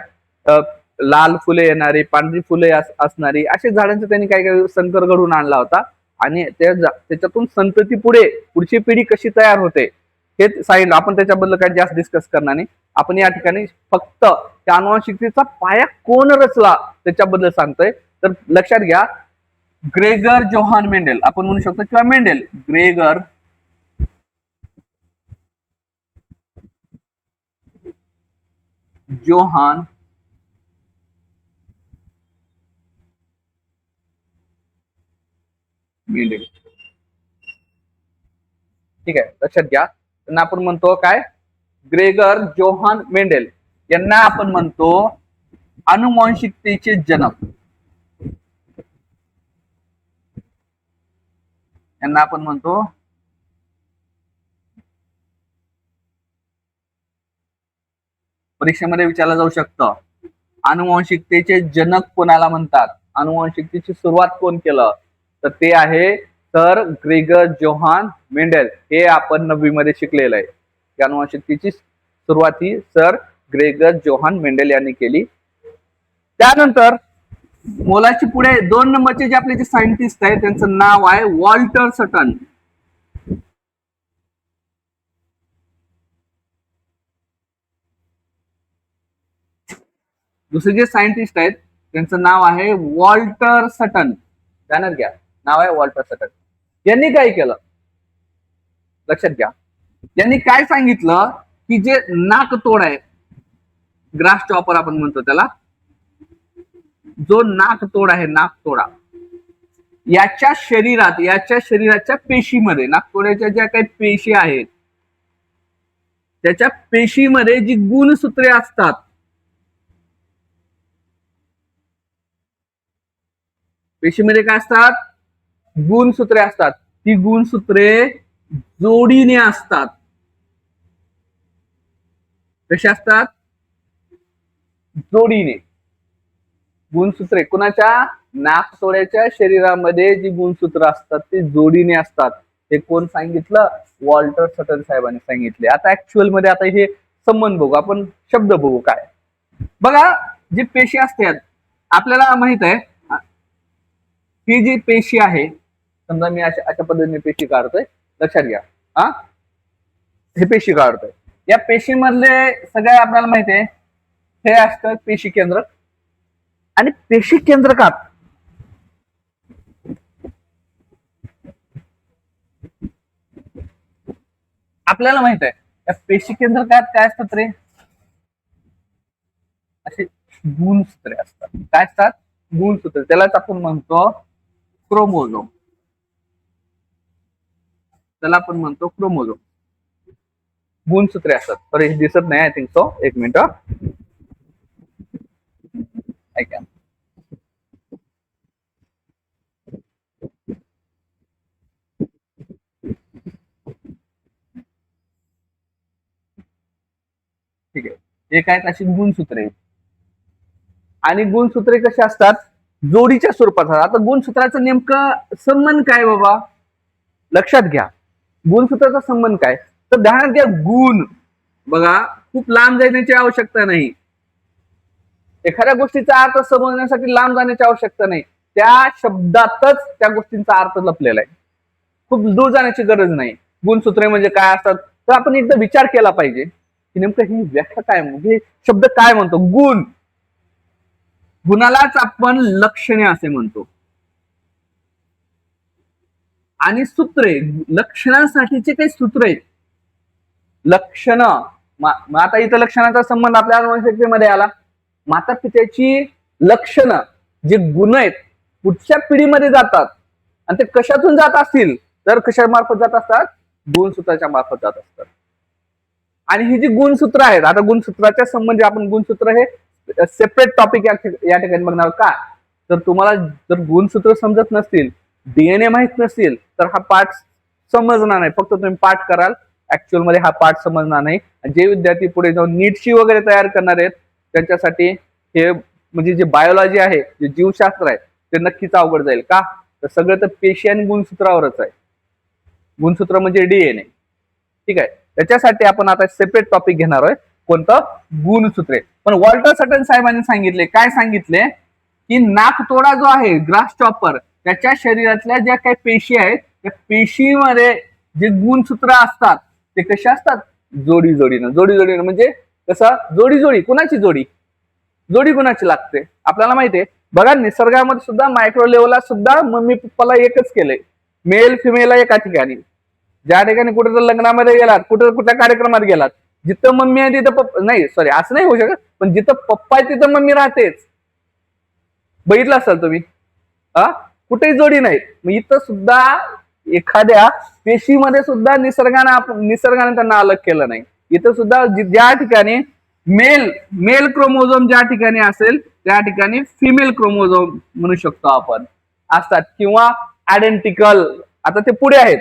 लाल फुले येणारी, पांढरी फुले असणारी अशा झाडांचं त्यांनी काय काय संकर घडून आणला होता. आणि त्याच्यातून संतती पुढची पिढी कशी तयार होते हे सांगितलं. आपण त्याच्याबद्दल काही जास्त डिस्कस करणार नाही. आपण या ठिकाणी फक्त त्या अनुवांशिकतेचा पाया कोण रचला त्याच्याबद्दल सांगतोय. तर लक्षात घ्या, ग्रेगर जोहान मेंडेल आपण म्हणू शकतो, किंवा मेंडेल, ग्रेगर जोहान मेंडेल. ठीक आहे, लक्षात घ्या. त्यांना आपण म्हणतो काय, ग्रेगर जोहान मेंडेल. यांना आपण म्हणतो अनुवांशिकतेचे जनक. यांना आपण म्हणतो परीक्षेमध्ये विचारलं जाऊ शकतं, अनुवांशिकतेचे जनक कोणाला म्हणतात, अनुवांशिकतेची सुरुवात कोण केलं, तर ते आहे सर ग्रेगर जोहान मेंडेल. हे आपण 9वी मध्ये शिकलेलं आहे. अनुवांशिकतेची सुरुवात ही सर ग्रेगर जोहान मेंडेल यांनी केली. त्यानंतर मोलाची पुढे 2 नंबरचे जे आपले जे सायंटिस्ट आहेत त्यांचं नाव आहे वॉल्टर सटन. दुसरे जे सायंटिस्ट आहेत त्यांचं नाव आहे वॉल्टर सटन. ध्यानात घ्या, नाव आहे वॉल्टर सटन. यांनी काय केलं लक्षात घ्या, यांनी काय सांगितलं की जे नाकतोड आहे, ग्रास चॉपर आपण म्हणतो त्याला, जो नाकतोड आहे, नाकतोडा, याच्या शरीराच्या पेशीमध्ये, नाकतोड्याच्या ज्या काही पेशी आहेत त्याच्या पेशीमध्ये जी गुणसूत्रे असतात, पेशीमध्ये काय असतात, गुणसूत्रे असतात. ती गुणसूत्रे जोडीने असतात. कशी असतात, जोडीने. गुणसूत्रे कुणाच्या, नाकतोड्याच्या शरीरामध्ये जी गुणसूत्र असतात ते जोडीने असतात. हे कोण सांगितलं, वॉल्टर सटन साहेबांनी सांगितले. आता ऍक्च्युअल मध्ये आता हे संबंध बघू, आपण शब्द बघू. काय बघा, जी पेशी असतात आपल्याला माहित आहे, ही जी पेशी आहे, समजा मी अशा पद्धतीने पेशी काढतोय, लक्षात घ्या. हे पेशी काढतोय, या पेशीमधले सगळे आपल्याला माहित आहे हे असतं पेशी केंद्रक. आणि पेशी केंद्रकात आपल्याला माहित आहे, या पेशी केंद्रकात काय असतात रे, असे गुणसूत्रे असतात. काय असतात, गुणसूत्र. त्यालाच आपण म्हणतो क्रोमोझोम. त्याला आपण म्हणतो क्रोमोझोम. गुणसूत्रे असतात. तर हे दिसत नाही, आय थिंक सो. एक मिनिट ऐका. ठीक आहे, हे काय अशी गुणसूत्रे. आणि गुणसूत्रे कशी असतात, जोडीच्या स्वरूपात. आता गुणसूत्राचं नेमकं संबंध काय बाबा, लक्षात घ्या. गुणसूत्राचा संबंध काय, तर ध्यानात घ्या, गुण बघा, खूप लांब जाण्याची आवश्यकता नाही. एखाद्या गोष्टीचा अर्थ समजण्यासाठी लांब जाण्याची आवश्यकता नाही. त्या शब्दातच त्या गोष्टींचा अर्थ लपलेला आहे. खूप दूर जाण्याची गरज नाही. गुणसूत्रे म्हणजे काय असतात, तर आपण एकदा विचार केला पाहिजे की नेमकं ही व्याख्या काय, म्हणजे शब्द काय म्हणतो. गुण, गुणालाच आपण लक्षणे असे म्हणतो. आणि सूत्रे, लक्षणासाठीचे काही सूत्र आहेत. लक्षण, आता इथं लक्षणाचा संबंध आपल्या अनुवंशिकतेमध्ये आला. माता पित्याची लक्षणं, जे गुण आहेत, पुढच्या पिढीमध्ये जातात. आणि ते कशातून जात असतील, तर कशा मार्फत जात असतात, गुणसूत्राच्या मार्फत जात असतात. आणि ही जी गुणसूत्र आहेत, आता गुणसूत्राच्या संबंधी आपण गुणसूत्र हे सेपरेट टॉपिक या ठिकाणी बघणार. का, तर तुम्हाला जर गुणसूत्र समजत नसतील, डीएनए माहित नसतील, तर हा पाठ समजणार नाही. फक्त तुम्ही पाठ कराल, ऍक्च्युअल मध्ये हा पाठ समजणार नाही. जे विद्यार्थी पुढे जाऊन नीटची वगैरे तयार करणार आहेत त्यांच्यासाठी हे म्हणजे जे बायोलॉजी आहे, जे जीवशास्त्र आहे, ते नक्कीच अवघड जाईल. का, तर सगळं तर पेशी आणि गुणसूत्रावरच आहे. गुणसूत्र म्हणजे डीएनए. ठीक आहे, त्याच्यासाठी आपण आता सेपरेट टॉपिक घेणार आहोत. कोणतं, गुणसूत्रे. पण वॉल्टर सटन साहेबांनी सांगितले, काय सांगितले, की नाकतोडा जो आहे, ग्रास चॉपर, त्याच्या शरीरातल्या ज्या काही पेशी आहेत, त्या पेशीमध्ये जे गुणसूत्र असतात ते कसे असतात, जोडी जोडीनं. जोडी जोडीनं म्हणजे कसं, जोडी जोडी. कुणाची जोडी, जोडी कुणाची लागते आपल्याला माहितीये. बघा, निसर्गामध्ये सुद्धा मायक्रो लेवलला सुद्धा मम्मी पप्पाला एकच केलंय, मेल फिमेल एका ठिकाणी. ज्या ठिकाणी कुठे तर लग्नामध्ये गेलात, कुठल्या कार्यक्रमात गेलात, जिथं मम्मी आहे तिथं पप्पा नाही, सॉरी असं नाही होऊ शकत, पण जिथं पप्पा आहे तिथं मम्मी राहतेच. बघितलं असाल तुम्ही, कुठेही जोडी नाही. मग इथं सुद्धा एखाद्या पेशीमध्ये सुद्धा निसर्गाने त्यांना अलग केलं नाही. इथं सुद्धा ज्या ठिकाणी मेल क्रोमोझोम ज्या ठिकाणी असेल त्या ठिकाणी फिमेल क्रोमोझोम म्हणू शकतो आपण असतात, किंवा आयडेंटिकल. आता ते पुढे आहेत,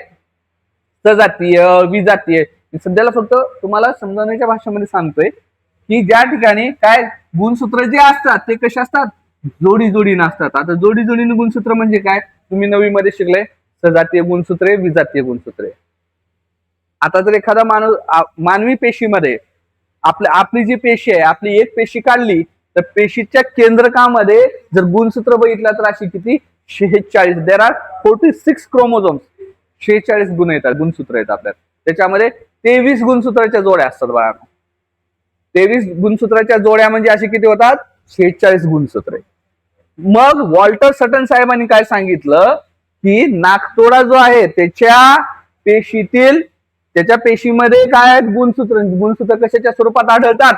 सजातीय, विजातीय. सध्याला फक्त तुम्हाला समजण्याच्या भाषेमध्ये सांगतोय की ज्या ठिकाणी काय गुणसूत्र जे असतात ते कसे असतात, जोडी जोडीनं असतात. आता जोडी जोडीनं गुणसूत्र म्हणजे काय, तुम्ही 9वी मध्ये शिकले, सजातीय गुणसूत्रे, विजातीय गुणसूत्रे. आता जर एखादा मानवी पेशीमध्ये आपली जी पेशी आहे, आपली एक पेशी काढली, तर पेशीच्या केंद्रकामध्ये जर गुणसूत्र बघितलं तर अशी किती, 46. There are 46 chromosomes. 46 गुण येतात, गुणसूत्र येतात आपल्यात. त्याच्यामध्ये 23 गुणसूत्राच्या जोड्या असतात बाळांनो. 23 गुणसूत्राच्या जोड्या म्हणजे अशी किती होतात, 46 गुणसूत्रे. मग वॉल्टर सटन साहेबांनी काय सांगितलं की नाकतोडा जो आहे त्याच्या पेशीमध्ये काय आहेत गुणसूत्र. गुणसूत्र कशाच्या स्वरूपात आढळतात?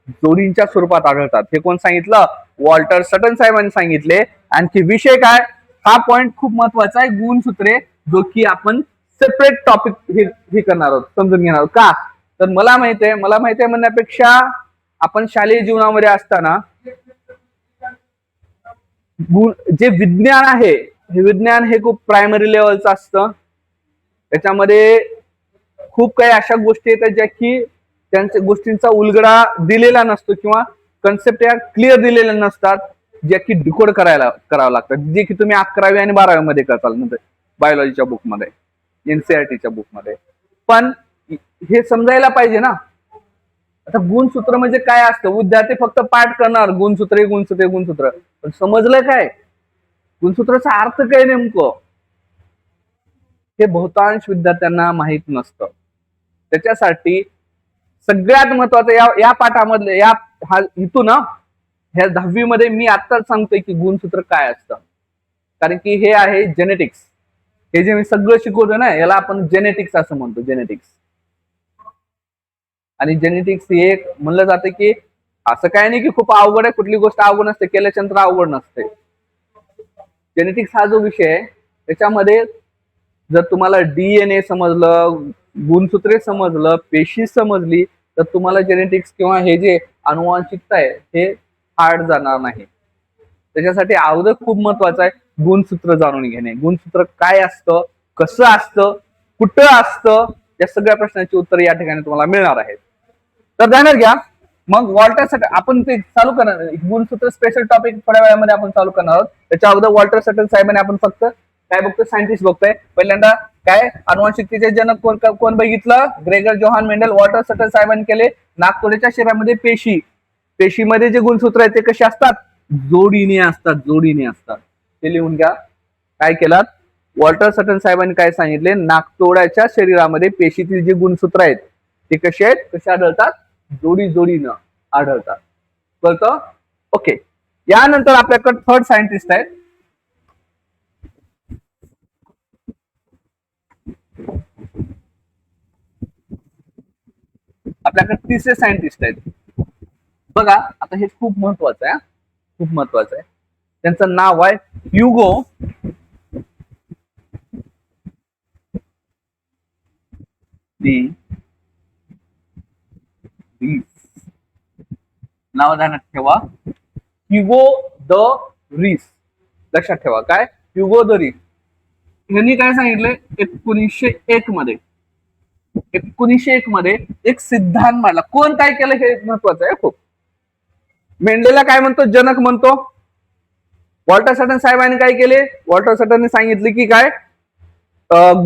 जोडींच्या स्वरूपात आढळतात. हे कोण सांगितलं? वॉल्टर सटन साहेबांनी सांगितले. आणखी विषय काय, हा पॉइंट खूप महत्वाचा आहे, गुणसूत्रे, जो की आपण सेपरेट टॉपिक हे करणार आहोत, समजून घेणार आहोत. का तर मला माहित आहे म्हणण्यापेक्षा आपण शालेय जीवनामध्ये असताना जे विज्ञान आहे हे विज्ञान हे खूप प्रायमरी लेवलचं असतं. त्याच्यामध्ये खूप काही अशा गोष्टी येतात ज्या की त्यांच्या गोष्टींचा उलगडा दिलेला नसतो किंवा कन्सेप्ट या क्लिअर दिलेल्या नसतात, ज्या की डिकोड करावं लागतात, जे की तुम्ही 11वी आणि 12वी मध्ये करताल म्हणजे बायोलॉजीच्या बुकमध्ये, एनसीईआरटीच्या बुकमध्ये. पण हे समजायला पाहिजे ना. आता गुणसूत्र म्हणजे काय असतं? विद्यार्थी फक्त पाठ करणार गुणसूत्रे गुणसूत्रे गुणसूत्र, पण समजलं काय गुणसूत्राचा अर्थ काय नेमकं? हे बहुतांश विद्यार्थ्यांना माहित नसतं. त्याच्यासाठी सगळ्यात महत्वाचं या पाठामधले इथून ह्या 10वी मध्ये मी आत्ताच सांगतोय की गुणसूत्र काय असतं. कारण की हे आहे जेनेटिक्स. हे जे मी सगळं शिकवतो ना याला आपण जेनेटिक्स असं म्हणतो, जेनेटिक्स. आणि जेनेटिक्स हे एक म्हणलं जातं की असं काय नाही की खूप अवघड आहे, कुठली गोष्ट अवघड नसते, केल्याच्यानंतर अवघड नसते. जेनेटिक्स हा जो विषय आहे त्याच्यामध्ये जर तुम्हाला डीएनए समजलं, गुणसूत्रे समजलं, पेशी समजली, तर तुम्हाला जेनेटिक्स किंवा हे जे अनुवांशिकता आहे हे हार्ड जाणार नाही. त्याच्यासाठी अगोदर खूप महत्वाचं आहे गुणसूत्र जाणून घेणे. गुणसूत्र काय असतं, कसं असतं, कुठं असतं, या सगळ्या प्रश्नांची उत्तर या ठिकाणी तुम्हाला मिळणार आहेत. तर ध्यानात घ्या. मग वॉल्टर आपण ते चालू करणार, गुणसूत्र स्पेशल टॉपिक थोड्या वेळामध्ये आपण चालू करणार आहोत. त्याच्या अगोदर वॉल्टर सटन साहेबांनी आपण फक्त काय बघतो, सायंटिस्ट बघतोय. पहिल्यांदा काय अनुवांशिकतेचे जनक कोण बघितलं? Gregor Johan Mendel. वॉल्टर सटन साहेबांनी केले नाकतोड्याच्या शरीरामध्ये पेशीमध्ये जे गुणसूत्र आहेत ते कसे असतात? जोडीने असतात, जोडीने असतात. ते लिहून घ्या. काय केलं वॉल्टर सटन साहेबांनी? काय सांगितले? नाकतोड्याच्या शरीरामध्ये पेशीतील जे गुणसूत्र आहेत ते कसे आहेत, कसे आढळतात? जोडीनं आढळतात. कळतं? ओके. यानंतर आपल्याकडे थर्ड सायंटिस्ट आहेत. आपल्याकडे तिसरे सायंटिस्ट आहेत बघा. आता हे खूप महत्वाचं आहे, खूप महत्वाचं आहे. त्यांचं नाव आहे ह्युगो दी रीस. नाव ध्यानात ठेवा, ह्युगो द रीस. लक्षात ठेवा काय? ह्युगो द रीस. यांनी काय सांगितलंय 1901 मध्ये एक सिद्धांत मांडला. कोण काय केलं हे महत्वाचं आहे खूप. मेंडेलला काय म्हणतो? जनक म्हणतो. वॉल्टर सटन साहेबांनी काय केले? वॉल्टर सटनने सांगितले की काय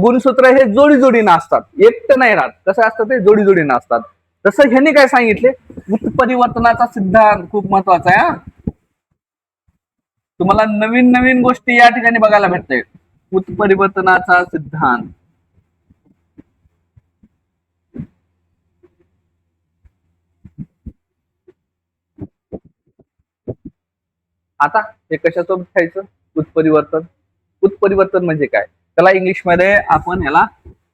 गुणसूत्र हे जोडी जोडीनं असतात, एकटं नाही राहत. कसं असतं ते? जोडी जोडीनं असतात. तसं ह्यांनी काय सांगितले? उत्परिवर्तनाचा सिद्धांत खूप महत्वाचा आहे. तुम्हाला नवीन नवीन गोष्टी या ठिकाणी बघायला भेटते. उत्परिवर्तनाचा सिद्धांत. आता हे कशासोबत खायचं? उत्परिवर्तन. उत्परिवर्तन म्हणजे काय? त्याला इंग्लिश मध्ये आपण याला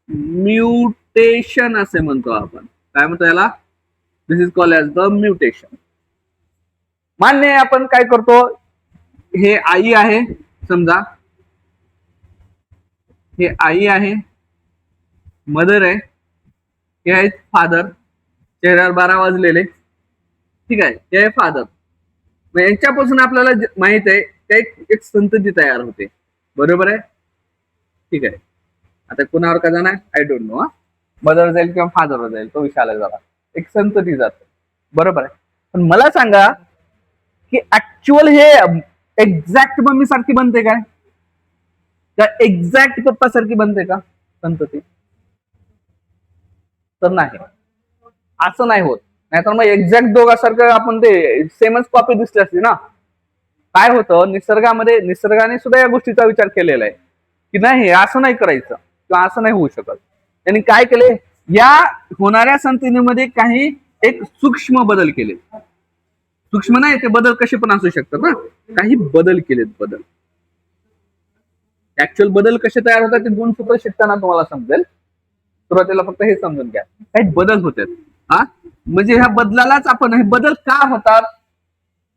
म्युटेशन असे म्हणतो. आपण काय म्हणतो याला? This is called as the mutation. मान्य आहे. आपण काय करतो? हे आई आहे समजा, हे आई आहे, मदर आहे, हे आहेत फादर. चेहऱ्यावर 12 वाजलेले, ठीक आहे. हे आहे फादर. यांच्यापासून आपल्याला माहित आहे एक संतती तयार होते, बरोबर आहे? ठीक आहे. आता कुणावर का जाणार आय डोंट नो. मदर जाईल किंवा फादर जाईल, तो विषय आला जरा. एक संतती जाते, बरोबर आहे. पण मला सांगा की ऍक्च्युअल हे एक्झॅक्ट मम्मी सारखी बनते काय? एक्झॅक्ट पप्पा सारखी बनते का संतती? तर नाही, असं नाही होत. नाहीतर मग एक्झॅक्ट दोघांसारखं आपण ते सेमच कॉपी दिसली असती ना. काय होतं निसर्गाने सुद्धा या गोष्टीचा विचार केलेला आहे की नाही, असं नाही करायचं किंवा असं नाही होऊ शकत. त्यांनी काय केले? या होणाऱ्या संततीमध्ये काही एक सूक्ष्म बदल केले. सूक्ष्म नाही, ते बदल कसे पण असू शकतात ना, काही बदल केलेत. बदल ऍक्च्युअल बदल कसे तयार होतात ते गुणसूत्र शिकताना तुम्हाला समजेल. सुरुवातीला फक्त हे समजून घ्या, काही बदल होतात. हा म्हणजे ह्या बदलालाच आपण, हे बदल का होतात,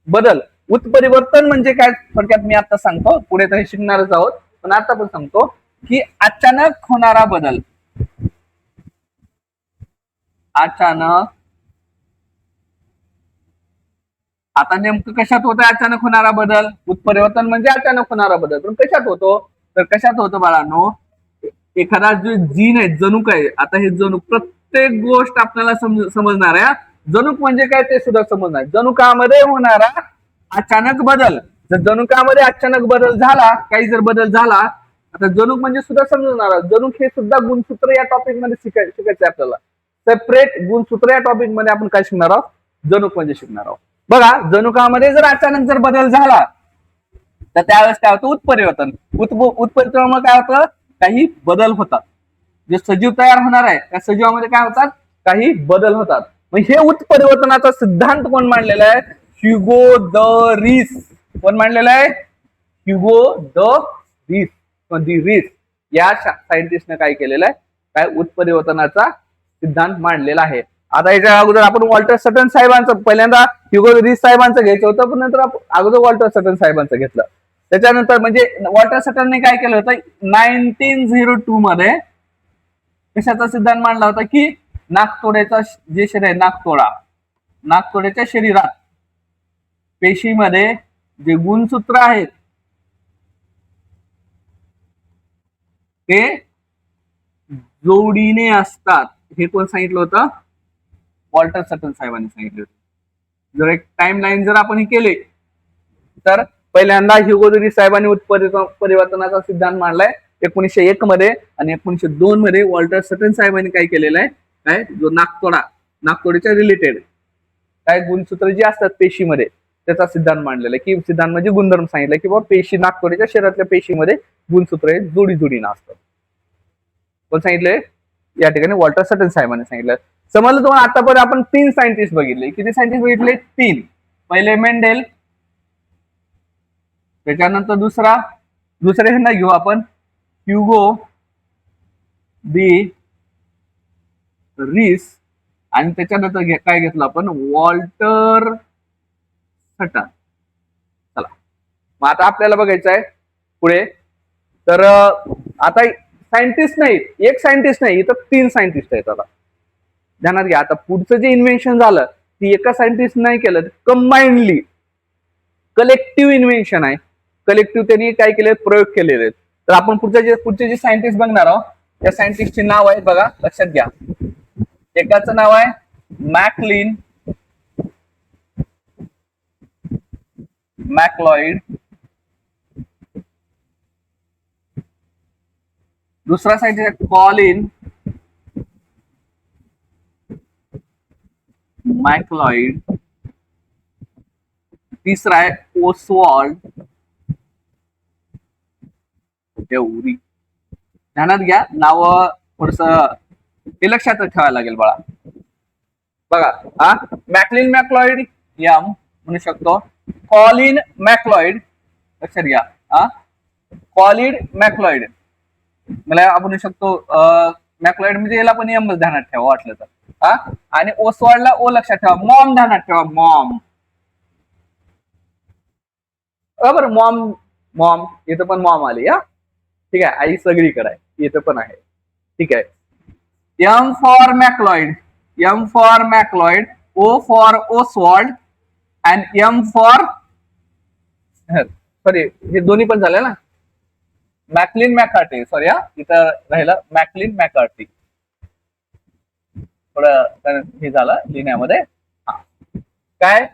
बदल उत्परिवर्तन म्हणजे काय थोडक्यात मी आता सांगतो, पुढे तर हे शिकणारच आहोत, पण आता पण सांगतो की अचानक होणारा बदल. अचानक, आता नेमकं कशात होतं अचानक होणारा बदल? उत्परिवर्तन म्हणजे अचानक होणारा बदल, पण कशात होतो? तर कशात होतो बाळांनो, एखादा जो जीन आहे, जनुक आहे. आता हे जनुक, प्रत्येक गोष्ट आपल्याला समजणार आहे. जनुक म्हणजे काय ते सुद्धा समजणार. जनुकामध्ये होणारा अचानक बदल. जर जनुकामध्ये अचानक बदल झाला, काही जर बदल झाला, आता जनुक म्हणजे सुद्धा समजणार. जनुक हे सुद्धा गुणसूत्र या टॉपिक मध्ये शिकायचं आपल्याला. सेपरेट गुणसूत्र या टॉपिक मध्ये आपण काय शिकणार आहोत? जनुक म्हणजे शिकणार आहोत. बघा, जनुकामध्ये जर अचानक जर बदल झाला तर त्यावेळेस काय होतं? उत्परिवर्तन. उत्परिवर्तनामुळे काय होतं? काही बदल होतात. जे सजीव तयार होणार आहे त्या सजीवामध्ये काय होतात? काही बदल होतात. मग हे उत्परिवर्तनाचा सिद्धांत कोण मांडलेला आहे? ह्युगो द रिस. कोण मांडलेला आहे? ह्युगो द रिस. दी रिस या सायंटिस्टने काय केलेलं आहे? काय उत्परिवर्तनाचा सिद्धांत मांडलेला आहे. आता याच्या अगोदर आपण वॉल्टर सटन साहेबांचं, पहिल्यांदा ह्युगो रिस साहेबांचं घ्यायचं होतं, पण नंतर अगोदर वॉल्टर सटन साहेबांचं घेतलं. त्याच्यानंतर म्हणजे वॉल्टर सटनने काय केलं होतं? 1902 मध्ये कशाचा सिद्धांत मांडला होता की नाकतोड्याचा जे शरीर आहे, नाकतोड्याच्या शरीरात पेशीमध्ये जे गुणसूत्र आहेत ते जोडीने असतात. हे कोण सांगितलं होतं? वॉल्टर सटन साहेबांनी सांगितलं होतं. जर एक टाइम लाईन जर आपण हे केले तर पहिल्यांदा ह्युगो द रिस साहेबांनी उत्परिवर्तनाचा सिद्धांत मांडलाय 1901 मध्ये, आणि 1902 मध्ये वॉल्टर सटन साहेबांनी काय केलेलं आहे? काय जो नाकतोड्याच्या रिलेटेड काय गुणसूत्र जे असतात पेशीमध्ये त्याचा सिद्धांत मांडलेला आहे. की सिद्धांत म्हणजे गुणधर्म सांगितलं की बाबा पेशी, नाकतोड्याच्या शरीरातल्या पेशीमध्ये गुणसूत्र हे जोडीने असतात. कोण सांगितलंय? या ठिकाणी वॉल्टर सटन साहेबांनी सांगितलं. समजलं तुम्हाला? आतापर्यंत आपण 3 सायंटिस्ट बघितले. किती सायंटिस्ट बघितले? 3. पहिले मेंडेल, त्याच्यानंतर दुसरे ह्यांना घेऊ आपण, ह्युगो दी रिस, आणि त्याच्यानंतर काय घेतलं आपण? वॉल्टर सटन. चला, मग आता आपल्याला बघायचं आहे पुढे. तर आता सायंटिस्ट नाही, एक सायंटिस्ट नाही, इथं 3 सायंटिस्ट आहेत. आता ध्यानात घ्या, आता पुढचं जे इन्व्हेन्शन झालं ती एका सायंटिस्ट नाही केलं, कंबाइंडली कलेक्टिव्ह इन्व्हेन्शन आहे. कलेक्टिव्ह त्यांनी काय केले? प्रयोग केलेले आहेत. तर आपण पुढचे जे सायंटिस्ट बघणार आहोत त्या सायंटिस्टचे नाव आहेत, बघा, लक्षात घ्या. एकाचं नाव आहे मॅकलिन मॅकलॉइड, दुसरा सायंटिस्ट आहे कॉलिन मॅकलॉइड, तिसरा आहे ओसवाल्ड एवरी. ध्यानात घ्या, नाव थोडस हे लक्षात ठेवायला लागेल बाळा. बघा, हा मॅकलिन मॅकलॉइड यम म्हणू शकतो. कॉलिन मॅकलॉइड, लक्षात घ्या, हा कॉलिन मॅकलॉइड मला आपण म्हणू शकतो. मॅकलॉइड म्हणजे याला पण यमच ध्यानात ठेवा वाटलं तर. हा, आणि ओसवाल्डला ओ लक्षात ठेवा. मॉम ध्यानात ठेवा, मॉम. बरोबर, मॉम. मॉम इथं पण मॉम आली. हा, ठीक आहे, आई सगळीकडे आहे, इथं पण आहे. ठीक आहे. M for McLeod, M for McLeod, O for Oswald, and M for, sorry हे दोन्ही पण झाले ना, मॅकलिन मॅकार्टी. सॉरी, हा इथं राहिलं मॅकलिन मॅकार्टी. थोडं हे झालं लिहिण्यामध्ये. काय?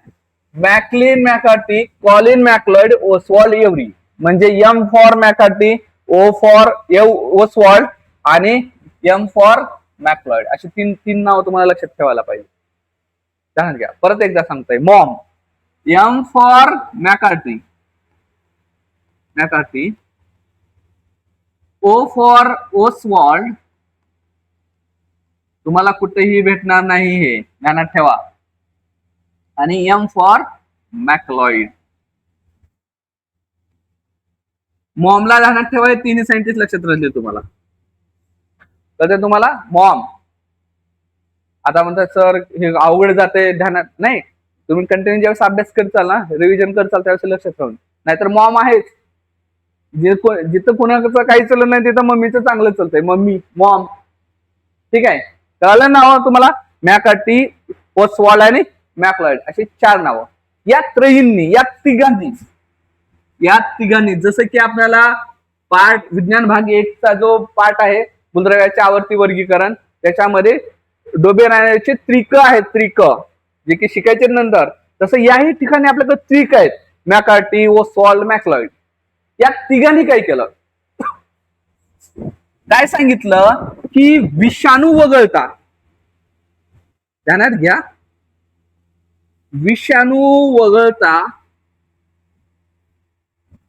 McLean McCarty, Colin McLeod, Oswald Avery. म्हणजे M for McCarty, O for Oswald आणि एम फॉर मॅकलॉइड, अशी तीन नाव तुम्हाला लक्षात ठेवायला पाहिजे. ध्यानात घ्या, परत एकदा सांगतोय. Mom, M for McCarty, O for Oswald, तुम्हाला कुठेही भेटणार नाही हे ध्यानात ठेवा, आणि एम फॉर मॅक्लॉइड. मॉमला ध्यानात ठेवा, तिन्ही सायंटिस्ट लक्षात राहिले तुम्हाला. तर तुम्हाला मॉम. आता म्हणतात सर हे अवघड जाते, ध्यानात नाही. तुम्ही कंटिन्यू ज्यावेळेस अभ्यास करताल ना, रिव्हिजन करताल त्यावेळेस लक्षात ठेवून. नाहीतर मॉम आहेच. जिथं कुणाचं काही चालत नाही तिथं मम्मीचं चांगलं चालतंय. Mummy, Maugham. ठीक आहे, कळलं नाव तुम्हाला. मॅकार्टी, ओसवाल्ड आणि मॅक्लॉइड अशी 4 नावं. या त्रयींनी, या तिघांनी जसं की आपल्याला पार्ट विज्ञान भाग 1 चा जो पार्ट आहे मूलद्रव्याचे आवर्ती वर्गीकरण, त्याच्यामध्ये डोबे राहण्याचे त्रिक आहेत, त्रिक जे की शिकायचे नंतर. तसं याही ठिकाणी आपल्याकडे त्रिक आहेत, मॅकार्टी, ओसवाल्ड, मॅक्लॉइड. या तिघांनी काय केलं, काय सांगितलं की विषाणू वगळता, ध्यानात घ्या, विषाणू वगळता,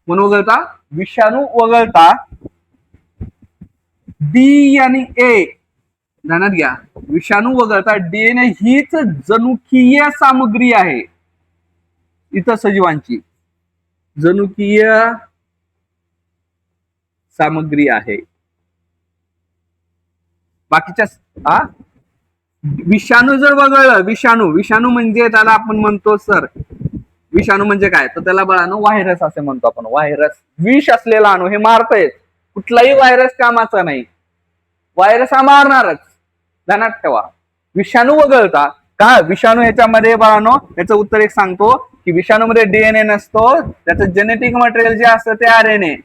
कोण वगळता, विषाणू वगळता डी आणि ए, ध्यानात घ्या, विषाणू वगळता डीएनए हीच जनुकीय सामग्री आहे. इतर सजीवांची जनुकीय सामग्री आहे. बाकीच्या विषाणू जर वगळलं, विषाणू म्हणजे त्याला आपण म्हणतो सर, विषाणू म्हणजे काय, तर त्याला बाळानो व्हायरस असे म्हणतो आपण. व्हायरस, विष असलेला अणू, हे मारतय. कुठलाही व्हायरस कामाचा नाही, व्हायरस हा मारणारच, ध्यानात ठेवा. विषाणू वगळता का, विषाणू याच्यामध्ये बाळानो याचं उत्तर एक सांगतो की विषाणूमध्ये डीएनए नसतो, त्याचं जेनेटिक मटेरियल जे असतं ते आरएनए.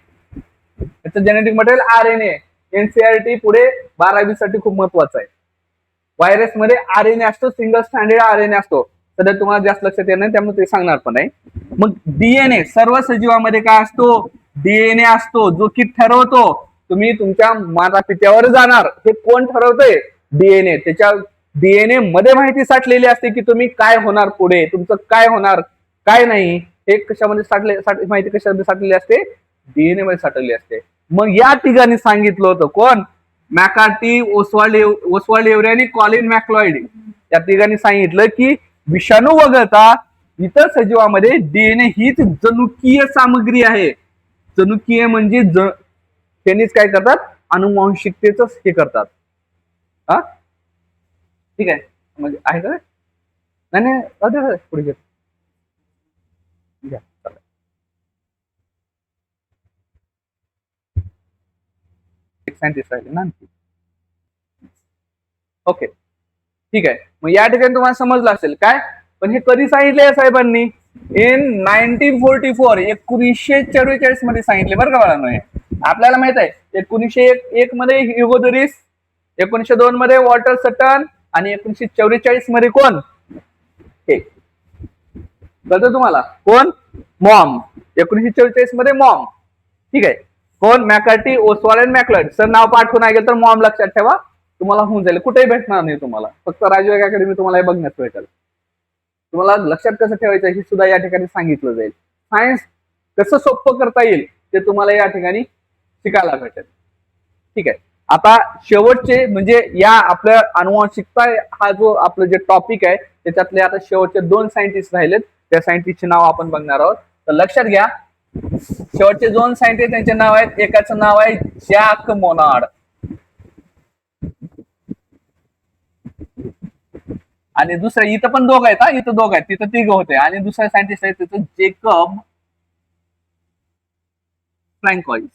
त्याचं जेनेटिक मटेरियल आरएनए. एनसीआरटी पुढे 12वी साठी खूप महत्वाचं आहे. व्हायरस मध्ये आरएनए असतो, सिंगल स्टँडर्ड आरएनए असतो. सध्या तुम्हाला जास्त लक्षात येत नाही त्यामुळे ते सांगणार पण नाही. मग डीएनए सर्व सजीवांमध्ये काय असतो, डीएनए असतो, जो की ठरवतो तुम्ही तुमच्या माता पित्यावर जाणार. हे कोण ठरवतंय, डीएनए. त्याच्या डीएनए मध्ये माहिती साठलेली असते की तुम्ही काय होणार पुढे, तुमचं काय होणार काय नाही, हे कशामध्ये माहिती कशामध्ये साठलेली असते, डीएनए मध्ये साठवली असते. मग या ठिकाणी सांगितलं होतं कोण, मॅकार्टी, ओसवाल्ड एव्हरे आणि कॉलिन मॅक्लॉइड, या तिघांनी सांगितलं की विषाणू वगळता इतर सजीवांमध्ये डीएनए हीच जनुकीय सामग्री आहे. जनुकीय म्हणजे त्यांनीच काय करतात, अनुवांशिकतेच हे करतात. हा ठीक आहे, म्हणजे आहे का, नाही पुढे घ्या. सायंटिस्ट राहिले ना. ओके ठीक आहे, मग या ठिकाणी तुम्हाला समजलं असेल काय. पण हे कधी सांगितले साहेबांनी, इन 1944, 1944 मध्ये सांगितले बरं का बाळांनो. हे आपल्याला माहित आहे, 1901 मध्ये ह्युगो दोरिस, 1902 मध्ये वॉल्टर सटन आणि 1944 मध्ये कोण, हे कळतं तुम्हाला कोण, मॉम. 1944 मध्ये मॉम. ठीक आहे, कोण, मॅकार्टी, ओसवाल्ड आणि मॅक्लॉइड. सर नाव पाठ नाही गेलं तर मॉम लक्षात ठेवा, तुम्हाला होऊन जाईल. कुठेही भेटणार नाही तुम्हाला, फक्त राजयोग अकॅडमी तुम्हाला हे बघण्यास भेटेल. तुम्हाला लक्षात कसं ठेवायचं हे सुद्धा या ठिकाणी सांगितलं जाईल. सायन्स कसं सोपं करता येईल ते तुम्हाला या ठिकाणी शिकायला भेटेल. ठीक आहे, आता शेवटचे म्हणजे या आपल्या अनुवांशिकता हा जो आपलं जे टॉपिक आहे त्याच्यातले आता शेवटचे 2 सायंटिस्ट राहिलेत. त्या सायंटिस्टचे नाव आपण बघणार आहोत. तर लक्षात घ्या, शेवटचे 2 सायंटिस्ट त्यांचे नाव आहेत. एकाचं नाव आहे जॅक मोनार्ड आणि दुसरं, इथं पण 2 आहेत, इथं 2 आहेत, तिथं 3 होते. आणि दुसरा सायंटिस्ट आहे तिथं जेकब फ्रँकॉइस.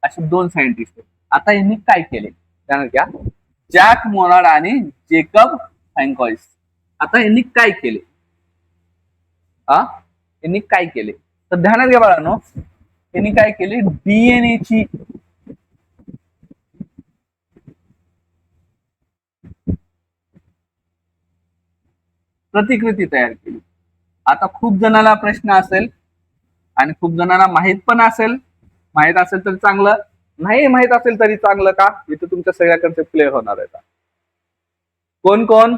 असे 2 सायंटिस्ट आहेत. आता यांनी काय केले त्यानं घ्या, जॅक मोनार्ड आणि जेकब फ्रँकॉइस. आता यांनी काय केले, यांनी काय केले तर ध्यानात घ्या बाळांनो. यांनी काय केले, डीएनए ची प्रतिकृती तयार केली. आता खूप जणांना प्रश्न असेल आणि खूप जणांना माहित पण असेल, माहित असेल तर चांगलं, नाही माहित असेल तरी चांगलं का, इथं तुमच्या सगळ्या कन्सेप्ट क्लिअर होणार आहेत. कोण कोण,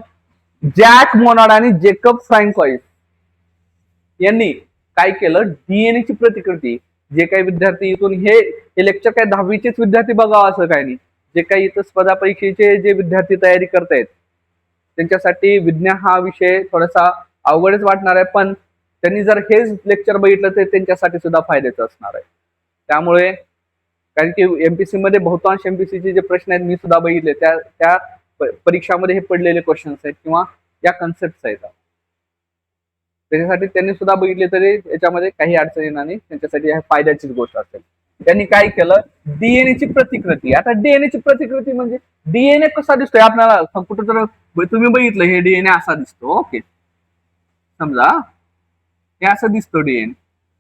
जॅक मोनार्ड आणि जेकब फ्रँकॉइस यांनी काय केलं, डीएनए ची प्रतिकृती. जे काही विद्यार्थी इथून हे लेक्चर काय 10वीचेच विद्यार्थी बघावं असं काही नाही, जे काही इथं स्पर्धा परीक्षेचे जे विद्यार्थी तयारी करतायत त्यांच्यासाठी विज्ञान हा विषय थोडासा अवघडच वाटणार आहे, पण त्यांनी जर हेच लेक्चर बघितलं तर त्यांच्यासाठी सुद्धा फायद्याचं असणार आहे. त्यामुळे कारण की एमपीसी मध्ये बहुतांश एमपीसीचे जे प्रश्न आहेत मी सुद्धा बघितले, त्या परीक्षामध्ये हे पडलेले क्वेश्चन्स आहेत किंवा या कन्सेप्ट आहेत. त्याच्यासाठी त्यांनी सुद्धा बघितले तरी याच्यामध्ये काही अडचण येणार नाही, त्यांच्यासाठी फायद्याचीच गोष्ट असेल. त्यांनी काय केलं, डीएनए ची प्रतिकृती. आता डीएनए ची प्रतिकृती म्हणजे डीएनए कसा दिसतोय आपल्याला कुठं तर तुम्ही बघितलं हे डीएनए असा दिसतो. ओके, समजा हे असं दिसतो डीएनए.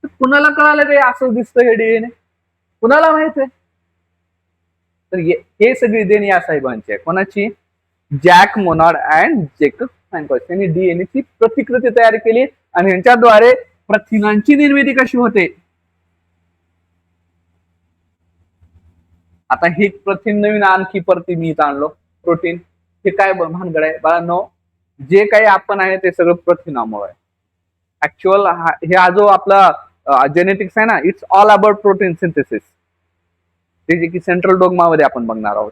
तर कुणाला कळालं काय असं दिसतं हे डीएनए? कुणाला माहित आहे? तर हे सगळी देणी या साहेबांची आहे. कोणाची? जॅक मोनार्ड अँड जेकब फ्रँकॉइस यांनी डीएनए ची प्रतिकृती तयार केली आणि यांच्याद्वारे प्रथिनांची निर्मिती कशी होते. आता ही प्रथिन नवीन आणखी परती मी आणलो प्रोटीन. हे काय भानगड आहे बाळांनो? जे काही आपण आहे ते सगळं प्रथिनामुळे. ऍक्च्युअल हा जो आपला जेनेटिक्स आहे ना, it's all about protein synthesis. ते जे की सेंट्रल डोगमा मध्ये आपण बघणार आहोत.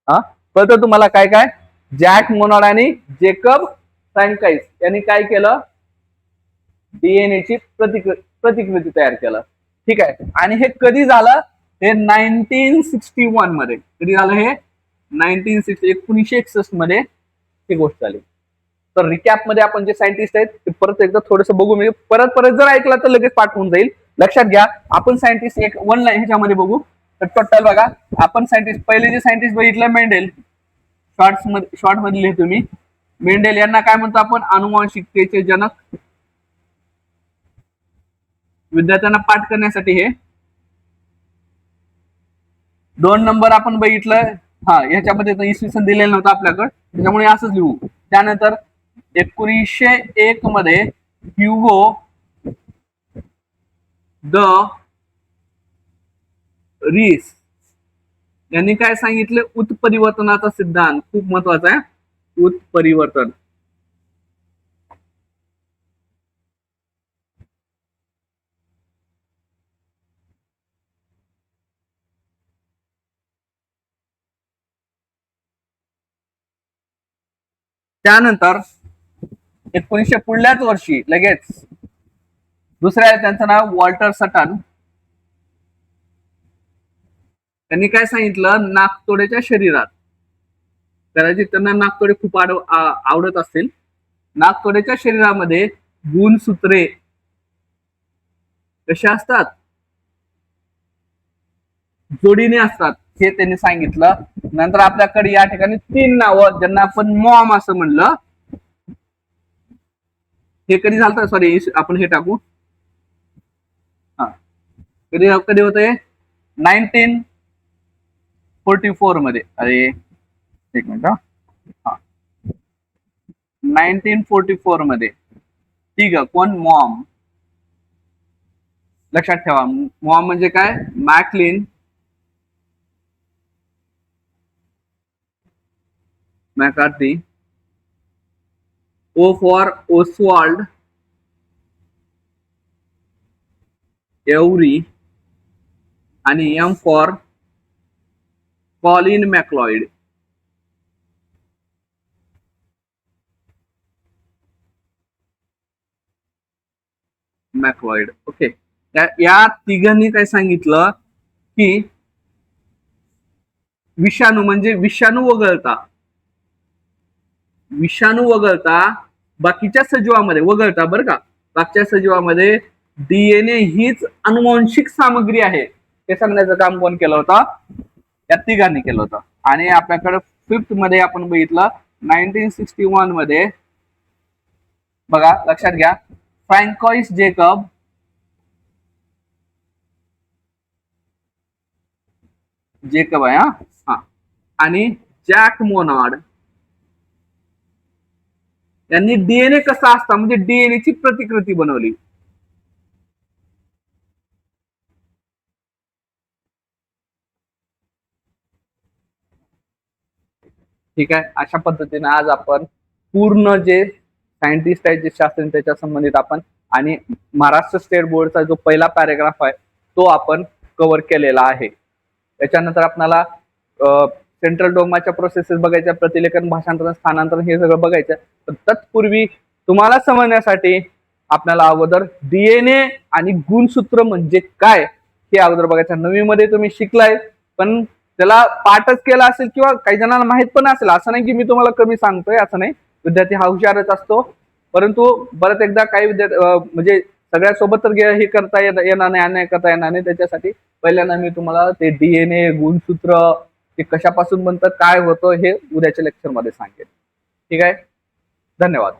हा, कळतं तुम्हाला काय काय? जॅक मोनार्ड आणि जेकब फ्रँकाईस यांनी काय केलं, डीएनए ची प्रतिकृती तयार केलं. ठीक आहे. आणि हे कधी झालं? हे 1961 मध्ये. कधी झालं हे? 1961 मध्ये ही गोष्ट झाली. तर रिकॅप मध्ये आपण जे सायंटिस्ट आहेत ते परत एकदा थोडंसं बघू. म्हणजे परत जर ऐकला तर लगेच पाठवून जाईल. लक्षात घ्या, आपण सायंटिस्ट एक वन लाईन ह्याच्यामध्ये बघू. तर टोटल बघा, आपण सायंटिस्ट पहिले जे सायंटिस्ट बघितलं मेंडेल. शॉर्ट मध्ये लिहितो मी. मेंडेल यांना काय म्हणतो आपण? अनुवांशिकतेचे जनक. विद्यार्थ्यांना पाठ करण्यासाठी हे 2 नंबर आपण बघितलं. हा, याच्यामध्ये इसवी सन दिलेलं नव्हतं आपल्याकडे, त्याच्यामुळे असंच लिहू. त्यानंतर 1901 मध्ये ह्युगो द रीस यांनी काय सांगितलं? उत्परिवर्तनाचा सिद्धांत. खूप महत्वाचा आहे, उत्परिवर्तन. त्यानंतर 1900 पुढल्याच वर्षी लगेच दुसऱ्या, त्यांचं नाव वॉल्टर सटन. त्यांनी काय सांगितलं? नाकतोड्याच्या शरीरात, कदाचित त्यांना नाकतोडे खूप आवडत असतील. नाकतोड्याच्या शरीरामध्ये गुणसूत्रे कशा असतात? जोडीने असतात, हे त्यांनी सांगितलं. नंतर आपल्याकडे या ठिकाणी 3 नावं ज्यांना आपण मॉम असं म्हणलं. हे कधी झालं? सॉरी, आपण हे टाकू. हा, कधी कधी होत? 1944 मध्ये. अरे एक मिनिट. हा, 1944 मध्ये. ठीक आहे. कोण? मॉम. लक्षात ठेवा, मॉम म्हणजे काय? McLean मॅकार्थी. O for Oswald every आणि एम फॉर कॉलिन मॅक्लॉइड. मॅक्लॉइड. ओके. या तिघांनी काय सांगितलं की विषाणू म्हणजे विषाणू वगळता बाकीच्या सजीवामध्ये बरं का, बाकीच्या सजीवामध्ये डीएनए हीच अनुवांशिक सामग्री आहे हे सांगण्याचं काम कोण केलं होतं? या तिघांनी केलं होतं. आणि आपल्याकडे 5th मध्ये आपण बघितलं 1961 मध्ये. बघा, लक्षात घ्या, फ्रँकॉइस जेकब आहे. हा, आणि जॅक मोनार्ड यांनी डीएनए कसा असता म्हणजे डीएनए ची प्रतिकृती बनवली. ठीक आहे. अशा पद्धतीने आज आपण पूर्ण जे सायंटिस्ट आहेत, जे शास्त्रज्ञ, त्याच्या संबंधित आपण आणि महाराष्ट्र स्टेट बोर्डचा जो पहिला पॅरेग्राफ आहे तो आपण कव्हर केलेला आहे. त्याच्यानंतर आपल्याला सेंट्रल डोगमाच्या प्रोसेसेस बघायच्या, प्रतिलेखन, भाषांतरण, स्थानांतरण हे सगळं बघायचं. पण तत्पूर्वी तुम्हाला समजण्यासाठी आपल्याला अगोदर डीएनए आणि गुणसूत्र म्हणजे काय हे अगोदर बघायचं. 9वी मध्ये तुम्ही शिकलाय, पण त्याला पाठच केला असेल किंवा काही जणांना माहित पण असेल. असं नाही की मी तुम्हाला कमी सांगतोय, असं नाही. विद्यार्थी हा हुशारच असतो, परंतु बरंच एकदा काही विद्यार्थी म्हणजे सगळ्यासोबत तर हे करता येणार नाही, अन्याय करता येणार नाही. त्याच्यासाठी पहिल्यांदा मी तुम्हाला ते डीएनए, गुणसूत्र ते कशापासून बनतं, काय होतं हे उद्याच्या लेक्चर मध्ये सांगेन. ठीक आहे, धन्यवाद.